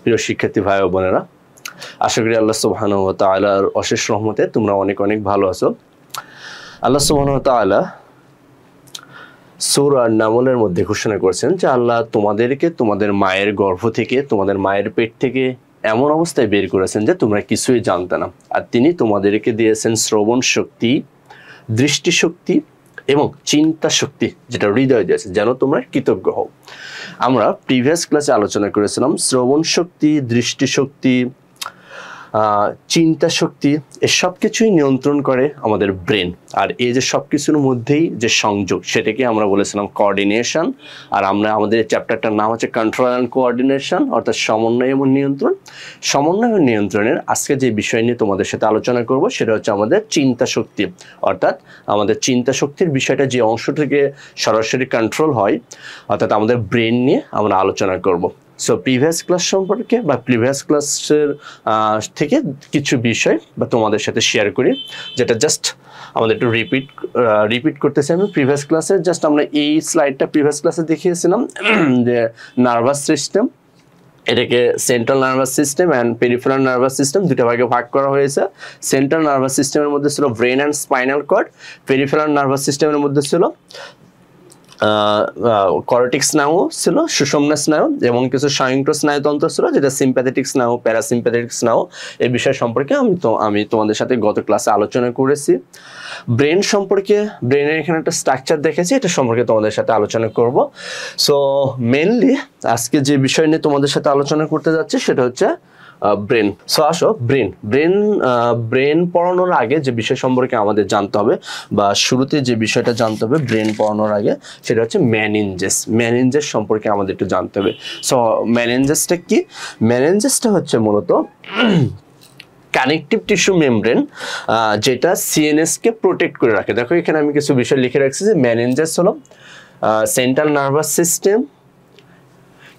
প্রিয় শিক্ষার্থী ভাই ও বোনেরা, আশা করি আল্লাহ সুবহানাহু ওয়া তাআলার অশেষ রহমতে তোমরা অনেক অনেক ভালো আছো। আল্লাহ সুবহানাহু ওয়া তাআলা সূরা নামলের মধ্যে ঘোষণা করেছেন যে আল্লাহ তোমাদেরকে তোমাদের মায়ের গর্ভ থেকে, তোমাদের মায়ের পেট থেকে এমন অবস্থায় বের করেছেন যে তোমরা কিছুই জানতে না, আর তিনি তোমাদেরকে দিয়েছেন শ্রবণ শক্তি, দৃষ্টিশক্তি এবং চিন্তা শক্তি, যেটা হৃদয় দিয়েছে, যেন তোমরা কৃতজ্ঞ হও। আমরা প্রিভিয়াস ক্লাসে আলোচনা করেছিলাম শ্রবণ শক্তি, দৃষ্টিশক্তি, চিন্তা শক্তি, এ সব কিছুই নিয়ন্ত্রণ করে আমাদের ব্রেন। আর এই যে সব কিছুর মধ্যেই যে সংযোগ, সেটাকে আমরা বলেছিলাম কোঅর্ডিনেশন। আর আমরা আমাদের চ্যাপ্টারটার নাম হচ্ছে কন্ট্রোল অ্যান্ড কোঅর্ডিনেশন, অর্থাৎ সমন্বয় এবং নিয়ন্ত্রণ। সমন্বয় এবং নিয়ন্ত্রণের আজকে যে বিষয় নিয়ে তোমাদের সাথে আলোচনা করব সেটা হচ্ছে আমাদের চিন্তা শক্তি, অর্থাৎ আমাদের চিন্তা শক্তির বিষয়টা যে অংশ থেকে সরাসরি কন্ট্রোল হয়, অর্থাৎ আমাদের ব্রেন নিয়ে আমরা আলোচনা করব। সো প্রিভিয়াস ক্লাস সম্পর্কে বা প্রিভিয়াস ক্লাসের থেকে কিছু বিষয় বা তোমাদের সাথে শেয়ার করি, যেটা জাস্ট আমাদের একটু রিপিট করতেছি আমি প্রিভিয়াস ক্লাসে। জাস্ট আমরা এই স্লাইডটা প্রিভিয়াস ক্লাসে দেখিয়েছিলাম যে নার্ভাস সিস্টেম, এটাকে central nervous system and peripheral nervous system দুটো ভাগে ভাগ করা হয়েছে। সেন্ট্রাল নার্ভাস সিস্টেমের মধ্যে ছিল brain and spinal cord, peripheral nervous সিস্টেমের মধ্যে ছিল কর্টেক্স স্নায়ু ছিল, সুষুম্না স্নায়ু, এবং কিছু স্বয়ংক্রিয় স্নায়ুতন্ত্র ছিল, যেটা সিম্প্যাথেটিক স্নায়ু, প্যারাসিম্প্যাথেটিক স্নায়ু। এই বিষয় সম্পর্কে আমি তোমাদের সাথে গত ক্লাসে আলোচনা করেছি। ব্রেন সম্পর্কে, ব্রেনের এখানে একটা স্ট্রাকচার দেখেছি, এটা সম্পর্কে তোমাদের সাথে আলোচনা করব। সো মেনলি আজকে যে বিষয় নিয়ে তোমাদের সাথে আলোচনা করতে যাচ্ছি সেটা হচ্ছে ব্রেন। সো আসো, ব্রেন পড়ানোর আগে যে বিষয় সম্পর্কে আমাদের জানতে হবে, বা শুরুতে যে বিষয়টা জানতে হবে ব্রেন পড়ানোর আগে, সেটা হচ্ছে মেনিনজেস সম্পর্কে আমাদের একটু জানতে হবে। সো মেনিনজেসটা কি? মেনিনজেসটা হচ্ছে মূলত কানেকটিভ টিস্যু মেমব্রেন, যেটা সিএনএসকে প্রোটেক্ট করে রাখে। দেখো এখানে আমি কিছু বিষয় লিখে রাখছি যে মেনিনজেস হলো সেন্ট্রাল নার্ভাস সিস্টেম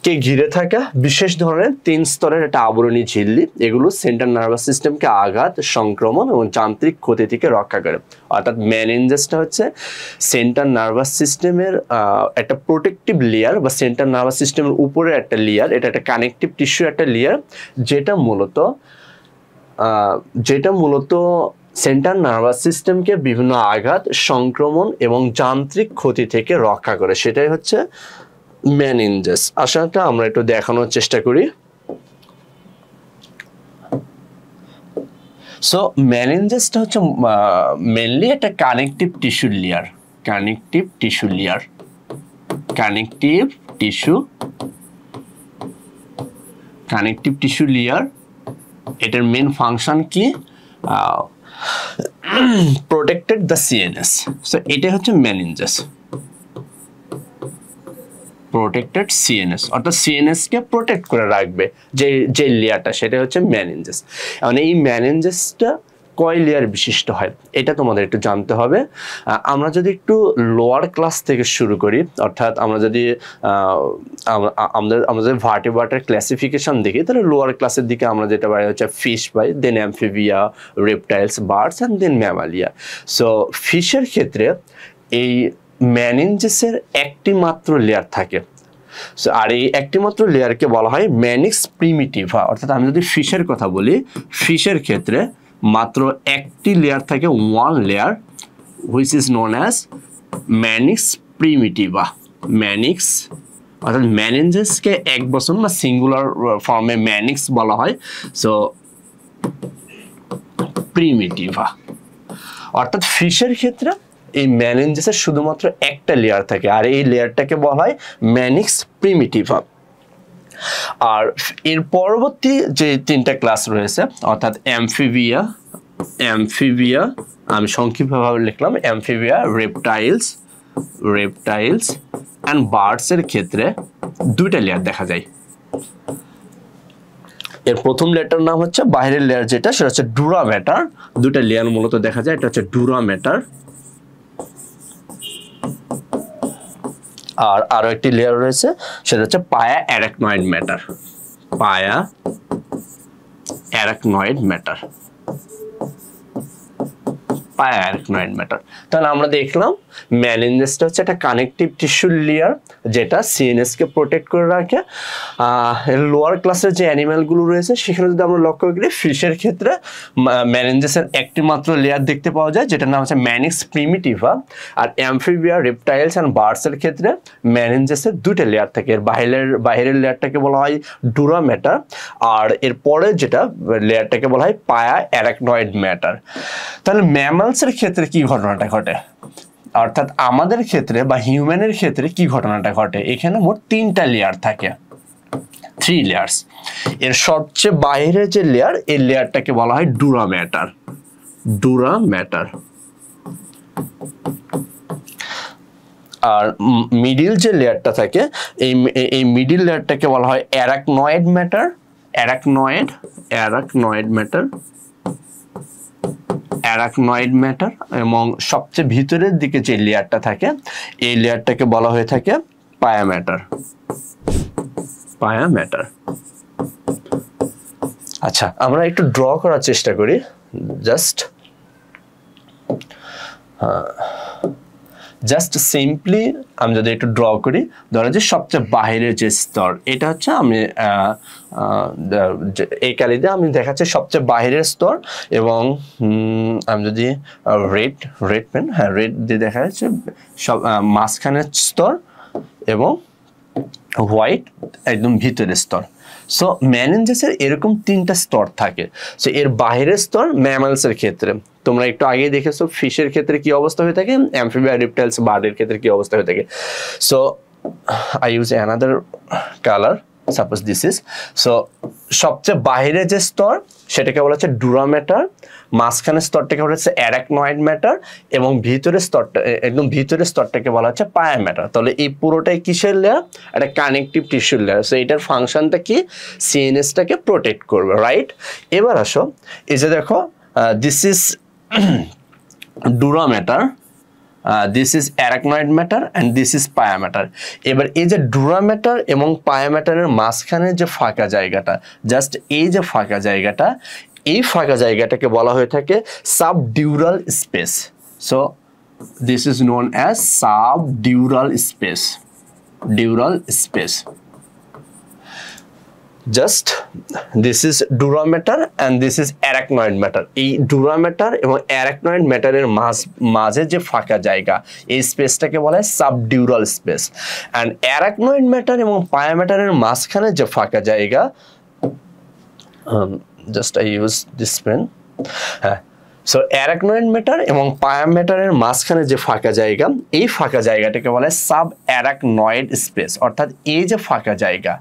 কে ঘিরে থাকা বিশেষ ধরনের 3 স্তরের একটা আবরণী ঝিল্লি। এগুলো সেন্ট্রাল নার্ভাস সিস্টেমকে আঘাত, সংক্রমণ এবং যান্ত্রিক ক্ষতি থেকে রক্ষা করে। অর্থাৎ মেনিনজেসটা হচ্ছে সেন্ট্রাল নার্ভাস সিস্টেমের একটা প্রোটেক্টিভ লেয়ার, বা সেন্ট্রাল নার্ভাস সিস্টেমের উপরে একটা লেয়ার। এটা একটা কানেকটিভ টিস্যু একটা লেয়ার, যেটা মূলত সেন্ট্রাল নার্ভাস সিস্টেমকে বিভিন্ন আঘাত, সংক্রমণ এবং যান্ত্রিক ক্ষতি থেকে রক্ষা করে। সেটাই হচ্ছে মেনিনজেস। আসলে আমরা একটু দেখানোর চেষ্টা করি। সো মেনিনজেসটা হচ্ছে মেনলি একটা কানেকটিভ টিস্যু লেয়ার। এটার মেন ফাংশন কি? Protected the CNS. সো এটা হচ্ছে মেনিনজেস, প্রোটেক্টেড সিএনএস, অর্থাৎ সিএনএস কে প্রোটেক্ট করে রাখবে যে লেয়ারটা, সেটা হচ্ছে মেনিনজেস। মানে এই মেনিনজেসটা কয় লেয়ার বিশিষ্ট হয় এটা তোমাদের একটু জানতে হবে। আমরা যদি একটু লোয়ার ক্লাস থেকে শুরু করি, অর্থাৎ আমরা যদি আমাদের ভার্টিব্রাটার ক্লাসিফিকেশন দেখি, তাহলে লোয়ার ক্লাসের দিকে আমরা যেটা পাই হচ্ছে ফিশ পাই, then amphibia, reptiles, birds and then mammalia. So ফিশের ক্ষেত্রে এই মেনিনজেসের একটি মাত্র লেয়ার থাকে, আর এই একটি মাত্র লেয়ারকে বলা হয় ম্যানিক্স প্রিমিটিভা। অর্থাৎ আমি যদি ফিশের কথা বলি, ফিশের ক্ষেত্রে মাত্র একটি লেয়ার থাকে, one layer, which is known as meninx primitiva. Meninx অর্থাৎ মেনিনজেসকে এক বছর না সিঙ্গুলার ফর্মে ম্যানিক্স বলা হয়। সো প্রিমিটিভা, অর্থাৎ ফিশের ক্ষেত্রে এই মেনিনজেসের শুধুমাত্র একটা লেয়ার থাকে, আর এই লেয়ারটাকে বলা হয় ম্যানিক্স প্রিমিটিভা। আর এর পরবর্তী যে 3টা ক্লাস রয়েছে, অর্থাৎ অ্যামফিবিয়া, আমি সংক্ষিপ্তভাবে লিখলাম অ্যামফিবিয়া, রেপটাইলস অ্যান্ড বার্ডস এর ক্ষেত্রে 2টা লেয়ার দেখা যায়। এর প্রথম লেয়ারটার নাম হচ্ছে বাইরের লেয়ার, যেটা সেটা হচ্ছে ডুরা ম্যাটার। 2টা লেয়ার মূলত দেখা যায়, এটা হচ্ছে ডুরা ম্যাটার, আর আরো একটি লেয়ার রয়েছে, সেটা হচ্ছে পায়া অ্যারাকনয়েড ম্যাটার। পায়া অ্যারাকনয়েড ম্যাটার। তাহলে আমরা দেখলাম মেনিনজাসটা হচ্ছে একটা কানেকটিভ টিস্যু লেয়ার যেটা সিএনএস কে প্রোটেক্ট করে রাখে। লোয়ার ক্লাসের যে অ্যানিমালগুলো রয়েছে সেখানে যদি আমরা লক্ষ্য করি, ফিশের ক্ষেত্রে মেনিনজাসের একটি মাত্র লেয়ার দেখতে পাওয়া যায় যেটার নাম হচ্ছে ম্যানিক্স প্রিমিটিভা। আর অ্যামফিবিয়া, রেপটাইলস অ্যান্ড বার্ডসের ক্ষেত্রে মেনিনজাসের দুটো লেয়ার থাকে। এর বাইরের লেয়ারটাকে বলা হয় ডুরা ম্যাটার, আর এরপরে যেটা লেয়ারটাকে বলা হয় পায়া অ্যারাকনয়েড ম্যাটার। তাহলে ম্যামালসের ক্ষেত্রে কি ঘটনাটা ঘটে, অর্থাৎ আমাদের ক্ষেত্রে বা হিউম্যানের ক্ষেত্রে কি ঘটনাটা ঘটে? এখানে মোট 3টা লেয়ার থাকে, 3 লেয়ার্স। এর সবচেয়ে বাইরে যে লেয়ার, এই লেয়ারটাকে বলা হয় ডুরা ম্যাটার। Dura mater. আর মিডিল যে লেয়ারটা থাকে, এই মিডিল লেয়ারটাকে বলা হয় অ্যারাকনয়েড ম্যাটার। Arachnoid mater. এবং সবচেয়ে ভিতরের দিকে যে লেয়ারটা থাকে, এই লেয়ারটাকে বলা হয়ে থাকে পায়া ম্যাটার। আচ্ছা, আমরা একটু ড্র করার চেষ্টা করি। জাস্ট সিম্পলি আমি যদি একটু ড্র করি, ধরো যে সবচেয়ে বাইরের যে স্তর, এটা হচ্ছে আমি এই কালি দিয়ে আমি দেখাচ্ছি সবচেয়ে বাইরের স্তর। এবং আমি যদি রেড পেন, হ্যাঁ রেড দিয়ে দেখা যাচ্ছে সব মাঝখানের স্তর, এবং হোয়াইট একদম ভিতরের স্তর। সো মেনিনজাসের এরকম 3টা স্তর থাকে। সো এর বাইরের স্তর ম্যামালসের ক্ষেত্রে তোমরা একটু আগে দেখেছো ফিশের ক্ষেত্রে কি অবস্থা হয়ে থাকে, অ্যামফিবিয়া, রেপটাইলস, বার্ডের ক্ষেত্রে কি অবস্থা হয়ে থাকে। So I use another colour, suppose this is. So সবচেয়ে বাইরে যে স্তর সেটাকে বলা হচ্ছে ডুরা ম্যাটার, মাঝখানের স্তরটাকে বলা হচ্ছে অ্যারাকনয়েড ম্যাটার, এবং ভিতরের স্তরটা একদম ভিতরের স্তরটাকে বলা হচ্ছে পায়া ম্যাটার। তাহলে এই পুরোটাই কিসের লেয়ার? একটা কানেকটিভ টিস্যুর লেয়ার। সো এটার ফাংশনটা কি? সিএনএসটাকে প্রোটেক্ট করবে, রাইট? এবার আসো, এই যে দেখো, this is dura matter, this is arachnoid matter and this is পায়া ম্যাটার। এবার এই যে ডুরা ম্যাটার এবং পায়া ম্যাটারের মাঝখানে যে ফাঁকা জায়গাটা, জাস্ট এই যে ফাঁকা জায়গাটা, এই ফাঁকা জায়গাটাকে বলা হয়ে থাকে subdural space. So this is known as subdural space. Dural space. Just this is dura mater and this is arachnoid mater. এই ডুরা ম্যাটার এবং অ্যারাকনয়েড ম্যাটারের মাঝে যে ফাঁকা জায়গা, এই স্পেসটাকে বলা হয় সাবডিউরাল স্পেস। অ্যান্ড অ্যারাকনয়েড ম্যাটার এবং পায়া ম্যাটারের মাঝখানে যে ফাঁকা জায়গা, just I use this pen, হ্যাঁ। সো অ্যারাকনয়েড ম্যাটার এবং পায়া ম্যাটারের মাঝখানে যে ফাঁকা জায়গা, এই ফাঁকা জায়গাটাকে বলা হয় সাব অ্যারাকনয়েড স্পেস। অর্থাৎ এই যে ফাঁকা জায়গা,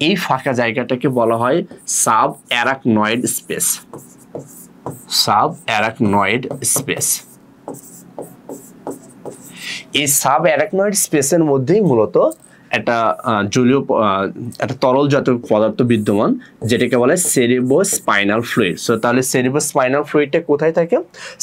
এই ফাঁকা জায়গাটাকে বলা হয় sub arachnoid space. Sub arachnoid space. এই সাব অ্যারাকনয়েড স্পেসের মধ্যেই মূলত একটা জলীয় একটা তরল জাতীয় পদার্থ বিদ্যমান, যেটাকে বলে সেরিব্রোস্পাইনাল ফ্লুইড। সো তাহলে সেরিব্রোস্পাইনাল ফ্লুইডটা কোথায় থাকে?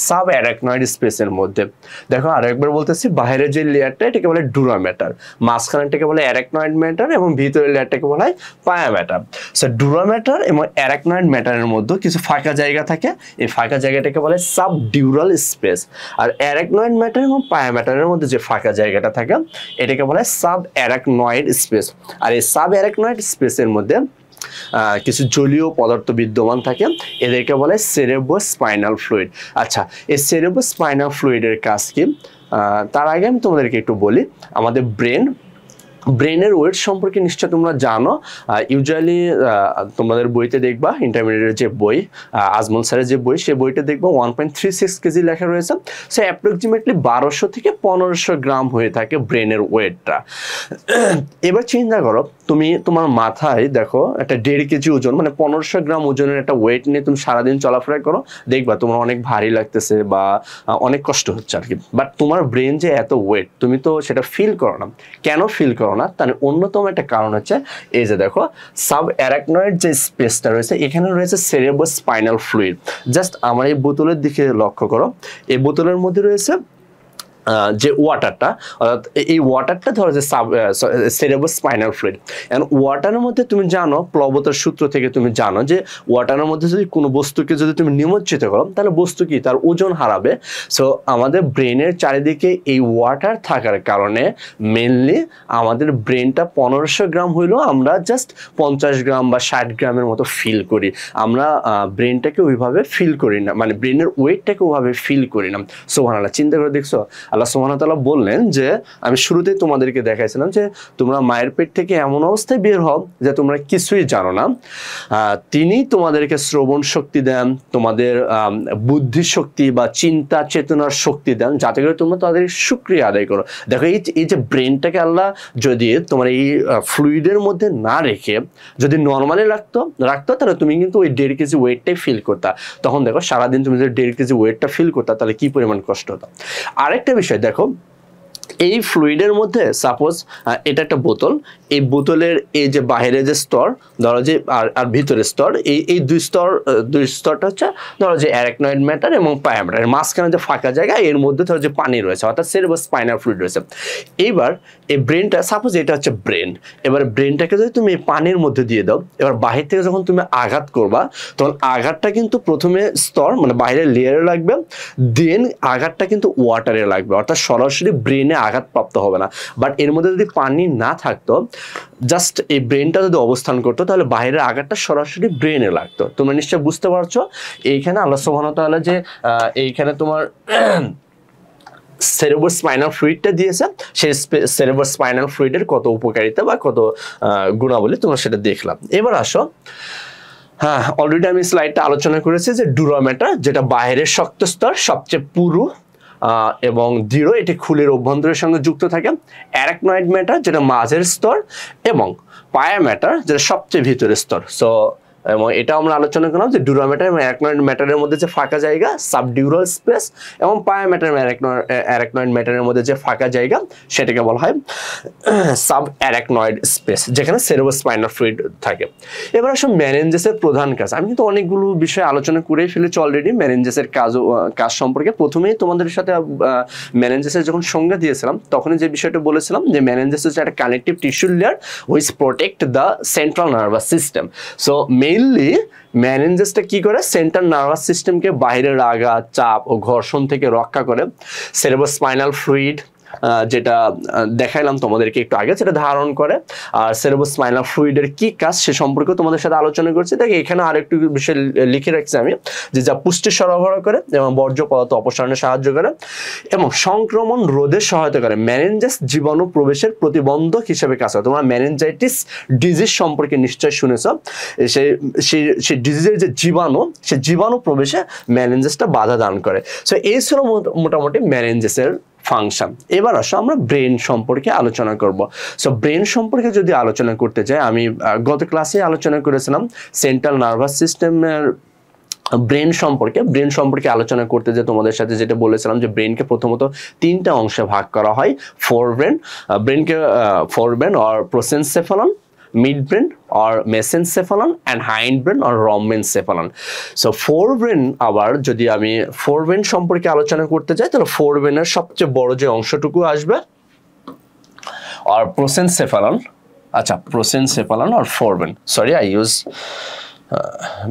সাব অ্যারাকনয়েড স্পেসের মধ্যে। দেখো আরেকবার বলতেছি, বাইরের যে লেয়ারটা এটাকে বলে ডুরা ম্যাটার, মাঝখানেরটাকে বলে অ্যারাকনয়েড ম্যাটার, এবং ভিতরের লেয়ারটাকে বলা হয় পায়া ম্যাটার। সো ডুরা ম্যাটার এবং অ্যারাকনয়েড ম্যাটারের মধ্যে কিছু ফাঁকা জায়গা থাকে, এই ফাঁকা জায়গাটাকে বলে সাবডিউরাল স্পেস। আর অ্যারাকনয়েড ম্যাটার এবং পায়া ম্যাটারের মধ্যে যে ফাঁকা জায়গাটা থাকে, এটাকে বলা হয় সাব অ্যারাকনয়েড স্পেস। আর এই সাব অ্যারাকনয়েড স্পেসের মধ্যে কিছু জলীয় পদার্থ বিদ্যমান থাকে, এদেরকে বলে সেরিব্রোস্পাইনাল ফ্লুইড। আচ্ছা, এই সেরিব্রোস্পাইনাল ফ্লুইডের কাজ কি? তার আগে আমি তোমাদেরকে একটু বলি, আমাদের ব্রেনের ওয়েট সম্পর্কে নিশ্চয় তোমরা জানো। ইউজুয়ালি তোমাদের বইতে দেখবা, ইন্টারমিডিয়েটের যে বই, আজমল স্যারের যে বই, সেই বইটা দেখবা 1.36 কেজি লেখা রয়েছে। সো অ্যাপ্রক্সিমেটলি 1200 থেকে 1500 গ্রাম হয়ে থাকে ব্রেনের ওয়েটটা। এবার চিন্তা করো, তুমি তোমার মাথায় দেখো একটা 1.5 কেজি ওজন, মানে 1500 গ্রাম ওজনের একটা ওয়েট নিয়ে তুমি সারাদিন চলাফেরা করো, দেখবা তোমার অনেক ভারী লাগতেছে বা অনেক কষ্ট হচ্ছে আর কি। বাট তোমার ব্রেন যে এত ওয়েট, তুমি তো সেটা ফিল করো না। কেন ফিল করো না? তার অন্যতম একটা কারণ হচ্ছে এই যে দেখো, সাব অ্যারাকনয়েড যে স্পেসটা রয়েছে, এখানে রয়েছে সেরিব্রোস্পাইনাল ফ্লুইড। জাস্ট আমার এই বোতলের দিকে লক্ষ্য করো, এই বোতলের মধ্যে রয়েছে যে ওয়াটারটা, অর্থাৎ এই ওয়াটারটা ধরো যে সেরেব্রোস্পাইনাল ফ্লুইড। এন্ড ওয়াটারের মধ্যে তুমি জানো, প্লবতার সূত্র থেকে তুমি জানো যে ওয়াটারের মধ্যে যদি কোনো বস্তুকে যদি তুমি নিমজ্জিত করো তাহলে বস্তু কি তার ওজন হারাবে। সো আমাদের ব্রেনের চারিদিকে এই ওয়াটার থাকার কারণে মেনলি আমাদের ব্রেনটা 1500 গ্রাম হইলেও আমরা জাস্ট 50 গ্রাম বা 60 গ্রামের মতো ফিল করি। আমরা ব্রেনটাকে ওইভাবে ফিল করি না, মানে ব্রেনের ওয়েটটাকে ওইভাবে ফিল করি না। সুবহানাল্লাহ, চিন্তা করে দেখছো, আল্লাহ সুবহানাহু ওয়া তাআলা বললেন যে আমি শুরুতেই তোমাদেরকে দেখাইছিলাম যে তোমরা মায়ের পেট থেকে এমন অবস্থায় বের হও যে তোমরা কিছুই জানো না। তিনি তোমাদেরকে শ্রবণ শক্তি দেন, তোমাদের বুদ্ধি শক্তি বা চিন্তা চেতনার শক্তি দেন, যাতে করে তোমরা তাদের শুকরিয়া আদায় করো। দেখো এই যে ব্রেনটাকে আল্লাহ যদি তোমার এই ফ্লুইডের মধ্যে না রেখে যদি নর্মালি রাখতো তাহলে তুমি কিন্তু ওই 1.5 কেজি ওয়েটটাই ফিল করতা। তখন দেখো সারাদিন তুমি যদি 1.5 কেজি ওয়েটটা ফিল করতা তাহলে কি পরিমাণ কষ্ট হতো। আরেকটা বিষয় দেখো, এই ফ্লুইডের মধ্যে সাপোজ এটা একটা বোতল, এই বোতলের এই যে বাইরে যে স্তর ধরো যে আর ভিতরের স্তর, এই দুই স্তরটা হচ্ছে ধরো যে অ্যারাকনয়েড ম্যাটার এবং পায়া ম্যাটার, মাঝখানে যে ফাঁকা জায়গা এর মধ্যে ধরো যে পানি রয়েছে, অর্থাৎ সেরেব্রোস্পাইনাল ফ্লুইড রয়েছে। এইবার এই ব্রেনটা, সাপোজ এটা হচ্ছে ব্রেন, এবার ব্রেনটাকে যদি তুমি পানির মধ্যে দিয়ে দাও, এবার বাহির থেকে যখন তুমি আঘাত করবা তখন আঘাতটা কিন্তু প্রথমে স্তর মানে বাইরের লেয়ারে লাগবে, দেন আঘাতটা কিন্তু ওয়াটারে লাগবে, অর্থাৎ সরাসরি ব্রেনে আঘাতপ্রাপ্ত হবে না। বাট এর মধ্যে যদি পানি না থাকতো, জাস্ট এই ব্রেনটা যদি অবস্থান করতো তাহলে বাইরের আঘাতটা সরাসরি ব্রেনে লাগতো। তোমরা নিশ্চয় বুঝতে পারছো এইখানে আল্লাহ সুবহানাহু ওয়া তাআলা যে এইখানে তোমার সেরেব্রোস্পাইনাল ফ্লুইডটা দিয়েছে, সেই সেরেব্রোস্পাইনাল ফ্লুইডের কত উপকারিতা বা কত গুণাবলী তোমরা সেটা দেখলাম। এবার আসো, হ্যাঁ অলরেডি আমি স্লাইডটা আলোচনা করেছি যে ডুরা ম্যাটার, যেটা বাইরের শক্ত স্তর সবচেয়ে পুরু এবং দৃঢ়, এটি খুলির অভ্যন্তরের সঙ্গে যুক্ত থাকে। অ্যারাকনয়েড ম্যাটার যেটা মাঝের স্তর, এবং পায়া ম্যাটার যেটা সবচেয়ে ভিতরের স্তর। সো এবং এটা আমরা আলোচনা করলাম যে ডুরা ম্যাটার এবং অ্যারাকনয়েড ম্যাটারের মধ্যে যে ফাঁকা জায়গা সাবডিউরাল স্পেস, এবং পায়া ম্যাটার অ্যারাকনয়েড ম্যাটারের মধ্যে যে ফাঁকা জায়গা সেটাকে বলা হয় সাব অ্যারাকনয়েড স্পেস, যেখানে সেরেব্রোস্পাইনাল ফ্লুইড থাকে। এবার আসলে মেনেঞ্জেসের প্রধান কাজ, আমি কিন্তু অনেকগুলো বিষয় আলোচনা করেই ফেলেছি অলরেডি মেনেঞ্জেসের কাজ সম্পর্কে। প্রথমেই তোমাদের সাথে মেনেঞ্জেসের যখন সংজ্ঞা দিয়েছিলাম তখনই যে বিষয়টা বলেছিলাম যে মেনেঞ্জেস হচ্ছে একটা connective tissue layer which protect the central nervous system. So mainly মেনেঞ্জেসটা কি করে, সেন্ট্রাল নার্ভাস সিস্টেমকে বাইরের আঘাত, চাপ ও ঘর্ষণ থেকে রক্ষা করে। সেরেব্রোস্পাইনাল ফ্লুইড যেটা দেখাইলাম তোমাদেরকে একটু আগে, সেটা ধারণ করে। আর সেরেব্রোস্পাইনাল ফ্লুইডের কি কাজ সে সম্পর্কে তোমাদের সাথে আলোচনা করছি। দেখে এখানে আরেকটু বিষয় লিখে রাখছি আমি, যে যা পুষ্টি সরবরাহ করে এবং বর্জ্য পদার্থ অপসারণে সাহায্য করে এবং সংক্রমণ রোধে সহায়তা করে। মেনেঞ্জাস জীবাণু প্রবেশের প্রতিবন্ধক হিসেবে কাজ করে। তোমরা মেনেঞ্জাইটিস ডিজিজ সম্পর্কে নিশ্চয় শুনেছ, সেই ডিজিজের যে জীবাণু, সে জীবাণু প্রবেশে মেনেঞ্জাসটা বাধা দান করে। সো এই ছিল মোটামুটি মেনেঞ্জাসের ফাংশন। এবার আসো আমরা ব্রেন সম্পর্কে আলোচনা করব। সো ব্রেন সম্পর্কে যদি আলোচনা করতে চাই, আমি গত ক্লাসে আলোচনা করেছিলাম সেন্ট্রাল নার্ভাস সিস্টেমের ব্রেন সম্পর্কে আলোচনা করতে যে তোমাদের সাথে যেটা বলেছিলাম যে ব্রেনকে প্রথমত 3টা অংশে ভাগ করা হয়। ফোরব্রেন, ব্রেনকে forebrain or prosencephalon, midbrain or mesencephalon and hindbrain or rhombencephalon. So forebrain আবার যদি আমি forebrain সম্পর্কে আলোচনা করতে যাই তাহলে forebrain এর সবচেয়ে বড় যে অংশটুকু আসবে or prosencephalon, আচ্ছা prosencephalon or forebrain, sorry I use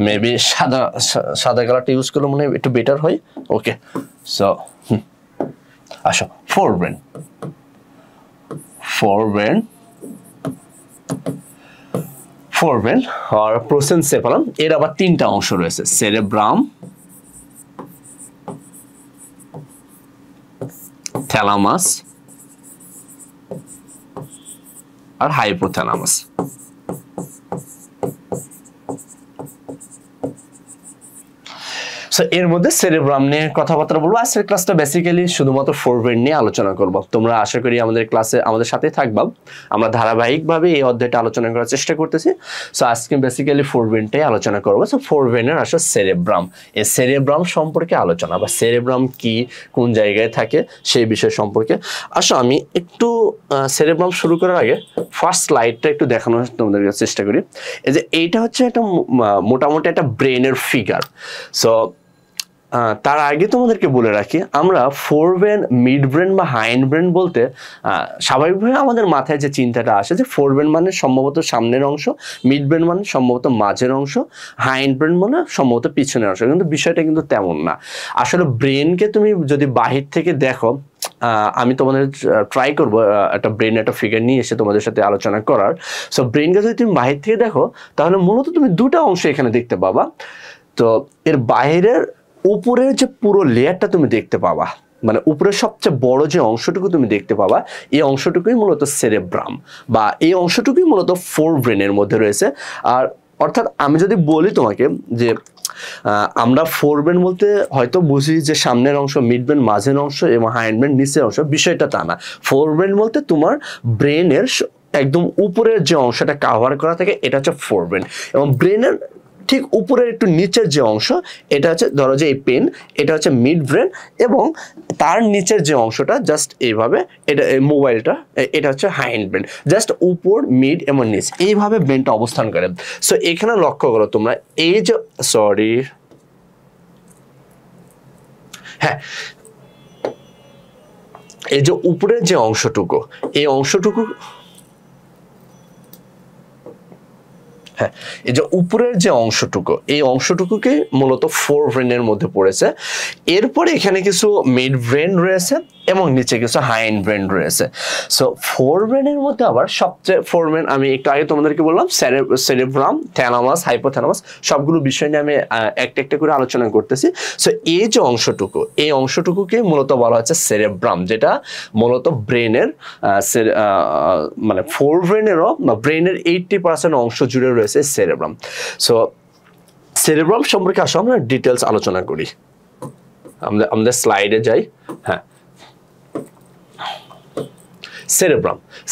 maybe সাদা কালারটা ইউজ করলে মনে হয় একটু বেটার হয়। ওকে, সো আসো forebrain আর প্রোসেনসেফালন, এর আবার 3টা অংশ রয়েছে, সেরেব্রাম, থ্যালামাস আর হাইপোথ্যালামাস। সো এর মধ্যে সেরেব্রাম নিয়ে কথাবার্তা বলবো। আজকের ক্লাসটা বেসিক্যালি শুধুমাত্র ফোরব্রেন নিয়ে আলোচনা করব। তোমরা আশা করি আমাদের ক্লাসে আমাদের সাথে থাকবা। আমরা ধারাবাহিকভাবে এই অধ্যায়টা আলোচনা করার চেষ্টা করতেছি। সো আজকে বেসিক্যালি ফোরব্রেনটাই আলোচনা করবো। সো ফোরব্রেনের আসলে সেরেব্রাম, এই সেরেব্রাম সম্পর্কে আলোচনা বা সেরেব্রাম কি, কোন জায়গায় থাকে সেই বিষয় সম্পর্কে। আসো আমি একটু সেরেব্রাম শুরু করার আগে ফার্স্ট স্লাইডটা একটু দেখানোর তোমাদের চেষ্টা করি। এই যে এইটা হচ্ছে একটা মোটামুটি একটা ব্রেনের ফিগার। সো তার আগে তোমাদেরকে বলে রাখি, আমরা ফোর ব্রেন, মিড ব্রেন বা হাইন্ড ব্রেন বলতে স্বাভাবিকভাবে আমাদের মাথায় যে চিন্তাটা আসে যে ফোর ব্রেন মানে সম্ভবত সামনের অংশ, মিড ব্রেন মানে সম্ভবত মাঝের অংশ, হাইন্ড ব্রেন মানে সম্ভবত পিছনের অংশ, কিন্তু বিষয়টা কিন্তু তেমন না। আসলে ব্রেনকে তুমি যদি বাহির থেকে দেখো, আমি তোমাদের ট্রাই করব একটা ব্রেন একটা ফিগার নিয়ে এসে তোমাদের সাথে আলোচনা করার। সো ব্রেনকে যদি তুমি বাহির থেকে দেখো তাহলে মূলত তুমি দুটা অংশ এখানে দেখতে পাবা। তো এর বাইরের উপরের যে পুরো লেয়ারটা তুমি দেখতে পাবা, মানে উপরের সবচেয়ে বড় যে অংশটুকু তুমি দেখতে পাবা, এই অংশটুকুই মূলত সেরেব্রাম, বা এই অংশটুকুই মূলত ফোর ব্রেনের মধ্যে রয়েছে। আর অর্থাৎ আমি যদি বলি তোমাকে যে আমরা ফোর ব্রেন বলতে হয়তো বুঝি যে সামনের অংশ, মিড ব্রেন মাঝের অংশ এবং হাইন্ড ব্রেন নিচের অংশ, বিষয়টা তা না। ফোর ব্রেন বলতে তোমার ব্রেনের একদম উপরের যে অংশটা কাভার করা থাকে এটা হচ্ছে ফোর ব্রেন, এবং ব্রেনের ঠিক উপরের একটু নিচের যে অংশ এটা হচ্ছে, ধরো যে এই পেন, এটা হচ্ছে মিড ব্রেন, এবং তার নিচের যে অংশটা জাস্ট এইভাবে, এটা মোবাইলটা, এটা হচ্ছে হাইন্ড ব্রেন। জাস্ট উপর, মিড এবং নিচ এইভাবে ব্রেনটা অবস্থান করে। সো এখানে লক্ষ্য করো তোমরা, এই যে এই যে উপরের যে অংশটুকু, এই অংশটুকু, এই যে উপরের যে অংশটুকু, এই অংশটুকুকে মূলত ফোর ব্রেনের মধ্যে পড়েছে। এরপরে এখানে কিছু মিড ব্রেন রয়েছে এবং নিচে কিছু হাইন্ড ব্রেন রয়েছে। সো ফোর ব্রেনের মধ্যে আবার সবচেয়ে ফোর ব্রেন, আমি একটু আগে তোমাদেরকে বললাম সেরেব্রাম, থ্যালামাস, হাইপোথ্যালামাস, সবগুলো বিষয় নিয়ে আমি একটা একটা করে আলোচনা করতেছি। সো এই যে অংশটুকু, এই অংশটুকুকে মূলত বলা হচ্ছে সেরেব্রাম, যেটা মূলত ব্রেনের মানে ফোর ব্রেনেরও বা ব্রেনের 80% অংশ জুড়ে রয়েছে সেরেব্রাম। সো সেরেব্রাম সম্পর্কে আসলে আমরা ডিটেলস আলোচনা করি, আমাদের স্লাইডে যাই। হ্যাঁ,